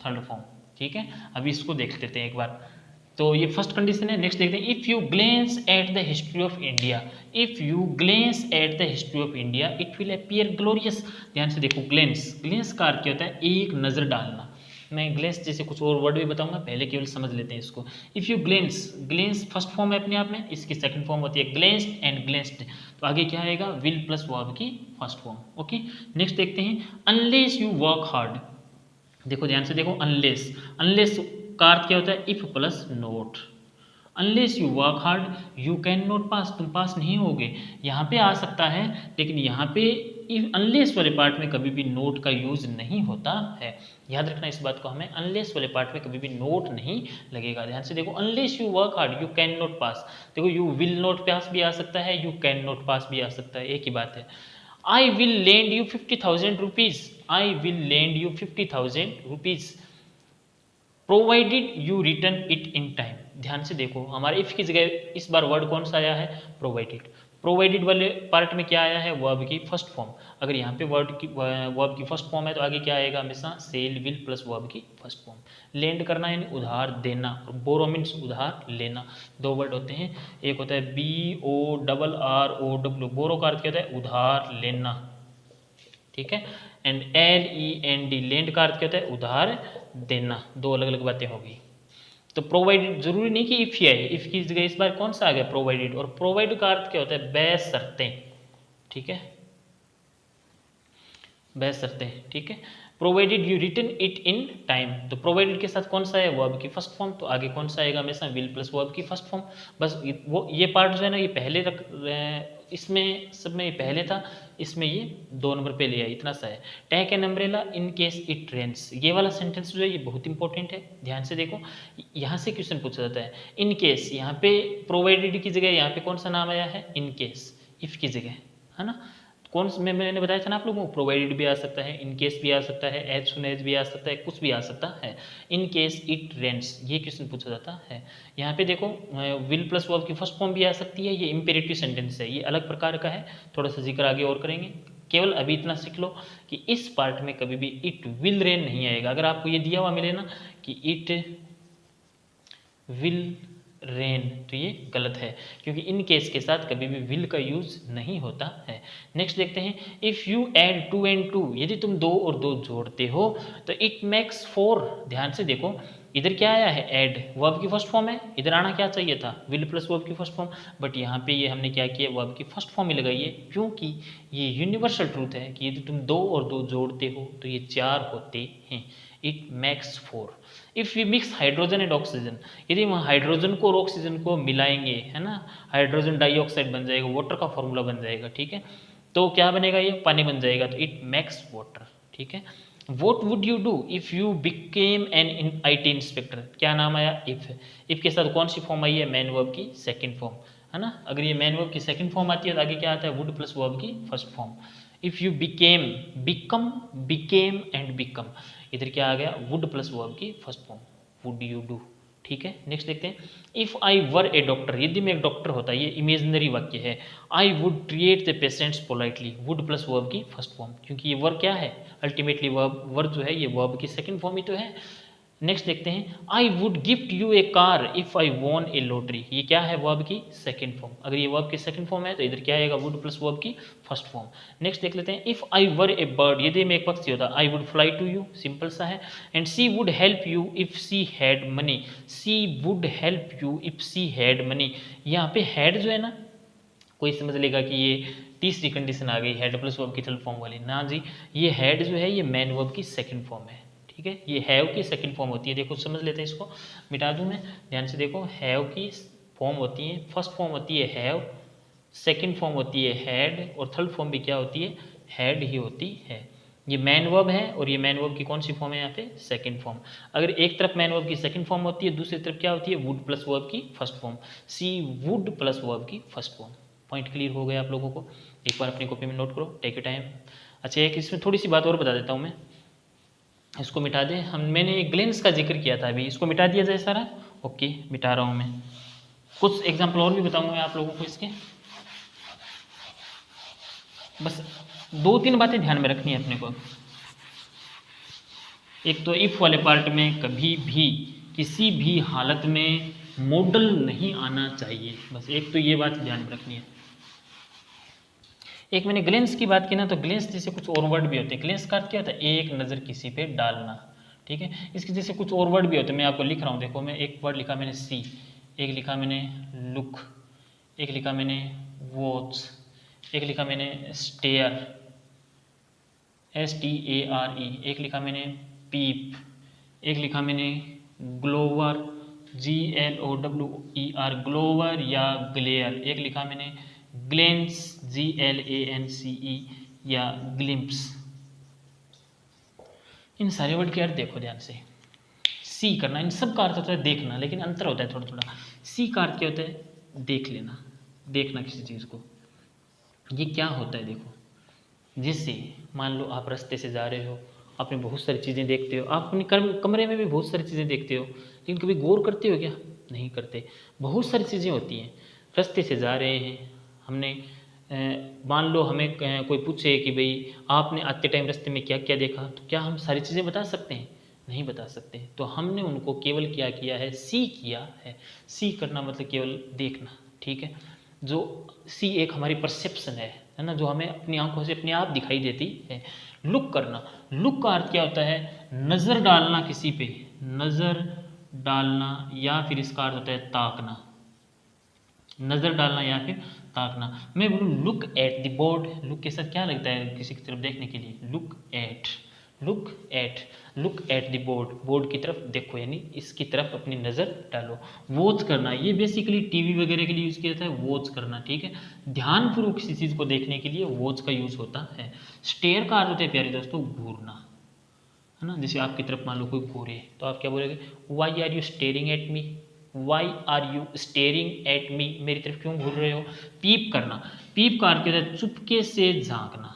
थर्ड फॉर्म, ठीक है। अभी इसको देख लेते हैं एक बार। तो ये फर्स्ट कंडीशन है। नेक्स्ट देखते हैं, if you glens at the history of India, if you glens at the history of India it will appear glorious. ध्यान से देखो, ग्लेंस, ग्लेंस का अर्थ क्या होता है, एक नज़र डालना। मैं ग्लेंस जैसे कुछ और वर्ड भी बताऊंगा, पहले केवल समझ लेते हैं इसको। If you glens, glens first form है अपने आप में, इसकी सेकंड फॉर्म होती है ग्लेंस्ड एंड ग्लेंस्ड, तो आगे क्या आएगा, विल प्लस वर्ब की फर्स्ट फॉर्म। ओके, नेक्स्ट देखते हैं, अनलेस यू वर्क हार्ड। देखो ध्यान से देखो, अनलेस, अनलेस का अर्थ क्या होता है, if plus note. Unless you work hard you can not pass, तुम पास नहीं होगे। यहाँ पे आ सकता है, लेकिन यहाँ पे अनलेस वाले पार्ट में कभी भी नोट का यूज नहीं होता है, याद रखना इस बात को हमें। अनलेस वाले पार्ट में कभी भी नोट नहीं लगेगा। ध्यान से देखो, unless you work hard you can not pass. देखो, यू विल नॉट पास भी आ सकता है, यू कैन नॉट पास भी आ सकता है, एक ही बात है। I will lend you 50,000 rupees, I will lend you 50,000 rupees provided you return it in time. ध्यान से देखो, हमारे इफ की जगह इस बार वर्ड कौन सा आया है, प्रोवाइडेड। प्रोवाइडेड वाले पार्ट में क्या आया है, वर्ब की फर्स्ट फॉर्म। अगर यहाँ पे वर्ब की फर्स्ट फॉर्म है तो आगे क्या आएगा, हमेशा सेल विल प्लस वर्ब की फर्स्ट फॉर्म। लेंड करना यानी उधार देना, और बोरो मीन्स उधार लेना। 2 वर्ड होते हैं, एक होता है BORROW, बोरो का अर्थ क्या होता है, उधार लेना, ठीक है। एंड LEND, लेंड का अर्थ क्या होता है, उधार देना। 2 अलग अलग बातें हो गई। तो प्रोवाइडेड जरूरी नहीं कि इफ ही आए, इफ की जगह इस बार कौन सा आ गया, प्रोवाइडेड। और प्रोवाइड का अर्थ क्या होता है, बशर्ते, ठीक है, बशर्ते, ठीक है। Provided you return it in time, तो प्रोवाइडेड के साथ कौन सा है, वर्ब की फर्स्ट फॉर्म, तो आगे कौन सा आएगा, हमेशा विल प्लस वर्ब की फर्स्ट फॉर्म। बस वो ये पार्ट जो है ना, ये पहले इसमें सब में ये पहले था, इसमें ये 2 नंबर पे लिया, इतना सा है। Take an umbrella in case it rains, ये वाला सेंटेंस जो है ये बहुत इंपॉर्टेंट है। ध्यान से देखो, यहाँ से क्वेश्चन पूछा जाता है। इन केस, यहाँ पे प्रोवाइडेड की जगह यहाँ पे कौन सा नाम आया है, इन केस, इफ की जगह, है ना। कौन मैंने बताया था ना आप लोगों को, प्रोवाइडेड भी आ सकता है, इन केस भी आ सकता है, एज सुन एज भी आ सकता है, कुछ भी आ सकता है। इन केस इट रेंट्स, ये क्वेश्चन पूछा जाता है। यहाँ पे देखो, विल प्लस वर्ब की फर्स्ट फॉर्म भी आ सकती है, ये इंपेरेटिव सेंटेंस है, ये अलग प्रकार का है, थोड़ा सा जिक्र आगे और करेंगे। केवल अभी इतना सीख लो कि इस पार्ट में कभी भी इट विल रेन नहीं आएगा। अगर आपको ये दिया हुआ मिले ना कि इट विल रेन, तो ये गलत है क्योंकि इन केस के साथ कभी भी विल का यूज नहीं होता है। नेक्स्ट देखते हैं, इफ़ यू ऐड 2 and 2, यदि तुम 2 और 2 जोड़ते हो तो इट मेक्स 4। ध्यान से देखो, इधर क्या आया है, ऐड, वर्ब की फर्स्ट फॉर्म है, इधर आना क्या चाहिए था, विल प्लस वर्ब की फर्स्ट फॉर्म, बट यहाँ पे ये हमने क्या किया, वर्ब की फर्स्ट फॉर्म ही लगाई है, क्योंकि ये यूनिवर्सल ट्रूथ है कि यदि तुम 2 और 2 जोड़ते हो तो ये 4 होते हैं। It makes 4। If we mix hydrogen and oxygen, यदि हम हाइड्रोजन को और ऑक्सीजन को मिलाएंगे, है ना, हाइड्रोजन डाइऑक्साइड बन जाएगा, वाटर का फॉर्मूला बन जाएगा, ठीक है, तो क्या बनेगा, ये पानी बन जाएगा, तो इट मेक्स वाटर, ठीक है। What would you do if you became an IT inspector, क्या नाम आया, इफ़ के साथ कौन सी फॉर्म आई है, मैन वर्ब की सेकेंड फॉर्म, है ना, अगर ये मैन वर्ब की सेकेंड फॉर्म आती है तो आगे क्या आता है, वुड प्लस वर्ब की first form. If you became, become, became and become, इधर क्या आ गया, वुड प्लस वर्ब की first form, would you do, ठीक है। नेक्स्ट देखते हैं, if I were A doctor, यदि मैं एक डॉक्टर होता, ये इमेजिनरी वाक्य है, I would treat the patients politely, would plus verb की फर्स्ट फॉर्म, क्योंकि ये वर्ब क्या है, अल्टीमेटली वर्ब जो है ये वर्ब की सेकंड फॉर्म ही तो है। नेक्स्ट देखते हैं, I would gift you a car if I won a lottery, ये क्या है, वर्ब की सेकंड फॉर्म, अगर ये वर्ब की सेकंड फॉर्म है तो इधर क्या आएगा, वुड प्लस वर्ब की फर्स्ट फॉर्म। नेक्स्ट देख लेते हैं, if I were a bird, यदि मैं एक पक्षी होता, I would fly to you, simple सा है, and she would help you if she had money, she would help you if she had money, यहाँ पे हैड जो है ना, कोई समझ लेगा कि ये तीसरी कंडीशन आ गई, हेड प्लस वर्ब की थर्ड फॉर्म वाली, ना जी, ये हेड जो है ये मैन वर्ब की सेकंड फॉर्म है, ठीक है, ये हैव की सेकंड फॉर्म होती है, देखो समझ लेते हैं, इसको मिटा दूं मैं, ध्यान से देखो, हैव की फॉर्म होती है, फर्स्ट फॉर्म होती है हैव, सेकंड फॉर्म होती है हैड, और थर्ड फॉर्म भी क्या होती है, हैड ही होती है। ये मैन वर्ब है और ये मैन वर्ब की कौन सी फॉर्म है, यहाँ पे सेकंड फॉर्म। अगर एक तरफ मैन वर्ब की सेकंड फॉर्म होती है, दूसरी तरफ क्या होती है, वुड प्लस वर्ब की first form, she would plus verb की फर्स्ट फॉर्म। पॉइंट क्लियर हो गया आप लोगों को, एक बार अपनी कॉपी में नोट करो, टेक योर टाइम। अच्छा, एक इसमें थोड़ी सी बात और बता देता हूँ मैं, इसको मिटा दें, मैंने एक ग्लेंस का जिक्र किया था अभी, इसको मिटा दिया जाए सारा, ओके, मिटा रहा हूँ मैं, कुछ एग्जाम्पल और भी बताऊँगा मैं आप लोगों को इसके, बस 2-3 बातें ध्यान में रखनी है अपने को। एक तो इफ़ वाले पार्ट में कभी भी किसी भी हालत में मॉडल नहीं आना चाहिए, बस एक तो ये बात ध्यान में रखनी है। एक मैंने ग्लेंस की बात की ना, तो ग्लेंस जैसे कुछ और वर्ड भी होते हैं, ग्लेंस का अर्थ क्या होता है, एक नज़र किसी पे डालना, ठीक है, इसके जैसे कुछ और वर्ड भी होते हैं, मैं आपको लिख रहा हूँ, देखो मैं एक वर्ड लिखा मैंने सी, एक लिखा मैंने लुक, एक लिखा मैंने वॉच, एक लिखा मैंने स्टेयर, STARE, एक लिखा मैंने पीप, एक लिखा मैंने ग्लोवर, GLOWER, ग्लोवर या ग्लेयर, एक लिखा मैंने ग्लेंस, GLANCE या ग्लिम्प्स। इन सारे वर्ड के अर्थ देखो ध्यान से, सी करना, इन सब का अर्थ होता है देखना, लेकिन अंतर होता है थोड़ा थोड़ा। सी का अर्थ क्या होता है, देख लेना, देखना किसी चीज़ को, ये क्या होता है, देखो, जिससे मान लो आप रास्ते से जा रहे हो, आपने बहुत सारी चीज़ें देखते हो, आप अपने कमरे में भी बहुत सारी चीज़ें देखते हो, लेकिन कभी गौर करते हो क्या, नहीं करते। बहुत सारी चीज़ें होती हैं, रास्ते से जा रहे हैं, हमने मान लो हमें कोई पूछे कि भाई आपने आते टाइम रास्ते में क्या क्या देखा, तो क्या हम सारी चीज़ें बता सकते हैं, नहीं बता सकते। तो हमने उनको केवल क्या किया है, सी किया है। सी करना मतलब केवल देखना, ठीक है, जो सी एक हमारी परसेप्शन है ना, जो हमें अपनी आंखों से अपने आप दिखाई देती है। लुक करना, लुक का अर्थ क्या होता है, नज़र डालना किसी पे, नज़र डालना, या फिर इसका अर्थ होता है ताकना, नज़र डालना या फिर ताकना। मैं बोलूँ look at the board, look के साथ क्या लगता है किसी की तरफ देखने के लिए, look at, look at, look at the board, board की तरफ देखो, यानी इसकी तरफ अपनी नज़र डालो। वॉच करना, ये बेसिकली टीवी वगैरह के लिए यूज़ किया जाता है, वॉच करना, ठीक है, ध्यानपूर्वक किसी चीज़ को देखने के लिए वॉच का यूज़ होता है। स्टेयर का अर्थ होता है प्यारे दोस्तों घूरना, है ना, जैसे आपकी तरफ मान लो कोई घूरे तो आप क्या बोलोगे, why are you staring at me, why are you staring at me, मेरी तरफ क्यों घूर रहे हो। पीप करना, पीप का अर्थ क्या होता है, चुपके से झांकना,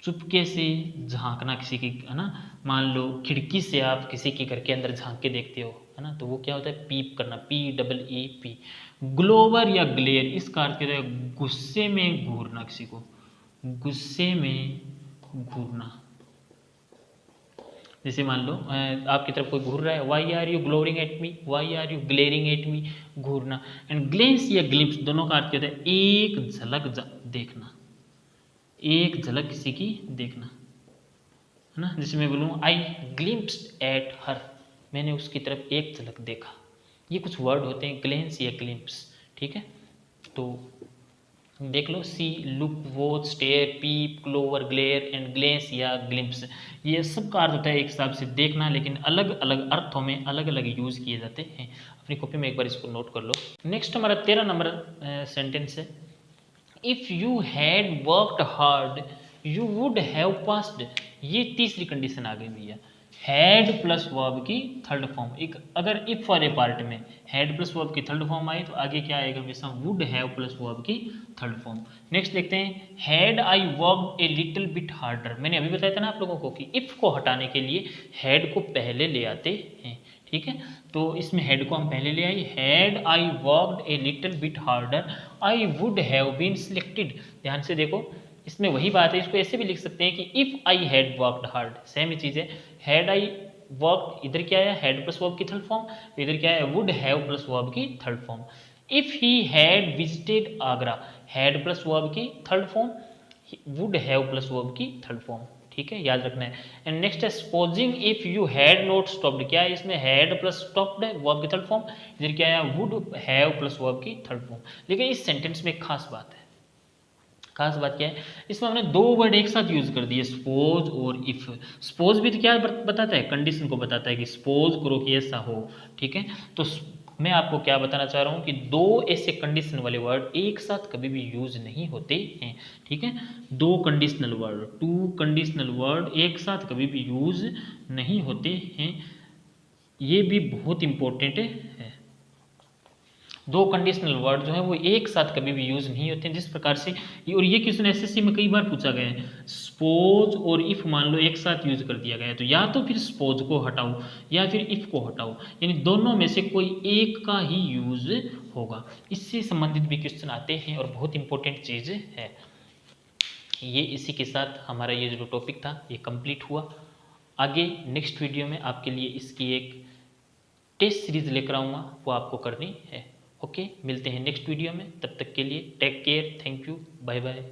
चुपके से झांकना किसी की, है ना, मान लो खिड़की से आप किसी के घर के अंदर झांक के देखते हो, है ना, तो वो क्या होता है, पीप करना, PEEP। ग्लोवर या ग्लेयर, इसका अर्थ क्या होता है, गुस्से में घूरना किसी को, गुस्से में घूरना। जैसे मान लो आपकी तरफ कोई घूर रहा है, why are you glaring at me, why are you glaring at me, घूरना। एंड ग्लेंस या ग्लिम्स दोनों का अर्थ क्या होता है, एक झलक देखना, एक झलक किसी की देखना, है ना। जैसे मैं बोलूँ आई ग्लिम्प्स्ड एट हर, मैंने उसकी तरफ एक झलक देखा। ये कुछ वर्ड होते हैं ग्लेंस या ग्लिम्प्स, ठीक है। तो देख लो, see, look, watch, stare, peep, glower, glare and glance या ग्लिम्प्स, ये सब का अर्थ होता है एक हिसाब से देखना, लेकिन अलग अलग अर्थों में अलग अलग यूज किए जाते हैं। अपनी कॉपी में एक बार इसको नोट कर लो। नेक्स्ट हमारा 13 नंबर सेंटेंस है, if you had worked hard you would have passed. ये तीसरी कंडीशन आ गई भैया, हैड प्लस वर्ब की थर्ड फॉर्म। एक अगर इफ वाले पार्ट में हैड प्लस वर्ब की थर्ड फॉर्म आई तो आगे क्या आएगा हमेशा, वुड हैव प्लस वर्ब की थर्ड फॉर्म। नेक्स्ट देखते हैं, had I worked a little bit harder. मैंने अभी बताया था ना आप लोगों को कि इफ को हटाने के लिए हैड को पहले ले आते हैं, ठीक है। तो इसमें हेड को हम पहले ले आई, had I worked a little bit harder I would have been selected. ध्यान से देखो, इसमें वही बात है, इसको ऐसे भी लिख सकते हैं कि if I had worked hard, same ही चीज़ है। हैड आई वर्क, इधर क्या है, हैड प्लस वर्ब की थर्ड फॉर्म, इधर क्या है, वुड हैव प्लस वर्ब की third form. If he had visited Agra, had plus verb की third form, would have plus verb की थर्ड फॉर्म, ठीक है, याद रखना है। एंड नेक्स्ट है supposing if you had not stopped, क्या है इसमें, हैड प्लस स्टॉप्ड है वर्ब की थर्ड फॉर्म, इधर क्या है, वुड हैव प्लस वर्ब की थर्ड फॉर्म। लेकिन इस सेंटेंस में एक खास बात है, खास बात क्या है, इसमें हमने दो वर्ड एक साथ यूज कर दिए, सपोज और इफ। सपोज भी तो क्या बताता है, कंडीशन को बताता है कि सपोज करो कि ऐसा हो, ठीक है। तो मैं आपको क्या बताना चाह रहा हूँ कि दो ऐसे कंडीशन वाले वर्ड एक साथ कभी भी यूज नहीं होते हैं, ठीक है। दो conditional word, two conditional word एक साथ कभी भी यूज नहीं होते हैं, ये भी बहुत इंपॉर्टेंट है। दो कंडीशनल वर्ड जो है वो एक साथ कभी भी यूज नहीं होते हैं, जिस प्रकार से, और ये क्वेश्चन एसएससी में कई बार पूछा गया है, सपोज और इफ मान लो एक साथ यूज कर दिया गया है, तो या तो फिर सपोज को हटाओ या फिर इफ को हटाओ, यानी दोनों में से कोई एक का ही यूज होगा। इससे संबंधित भी क्वेश्चन आते हैं और बहुत इंपॉर्टेंट चीज है ये। इसी के साथ हमारा ये जो टॉपिक था ये कंप्लीट हुआ। आगे नेक्स्ट वीडियो में आपके लिए इसकी एक टेस्ट सीरीज लेकर आऊँगा, वो आपको करनी है। ओके, मिलते हैं नेक्स्ट वीडियो में, तब तक के लिए take care, thank you, bye bye.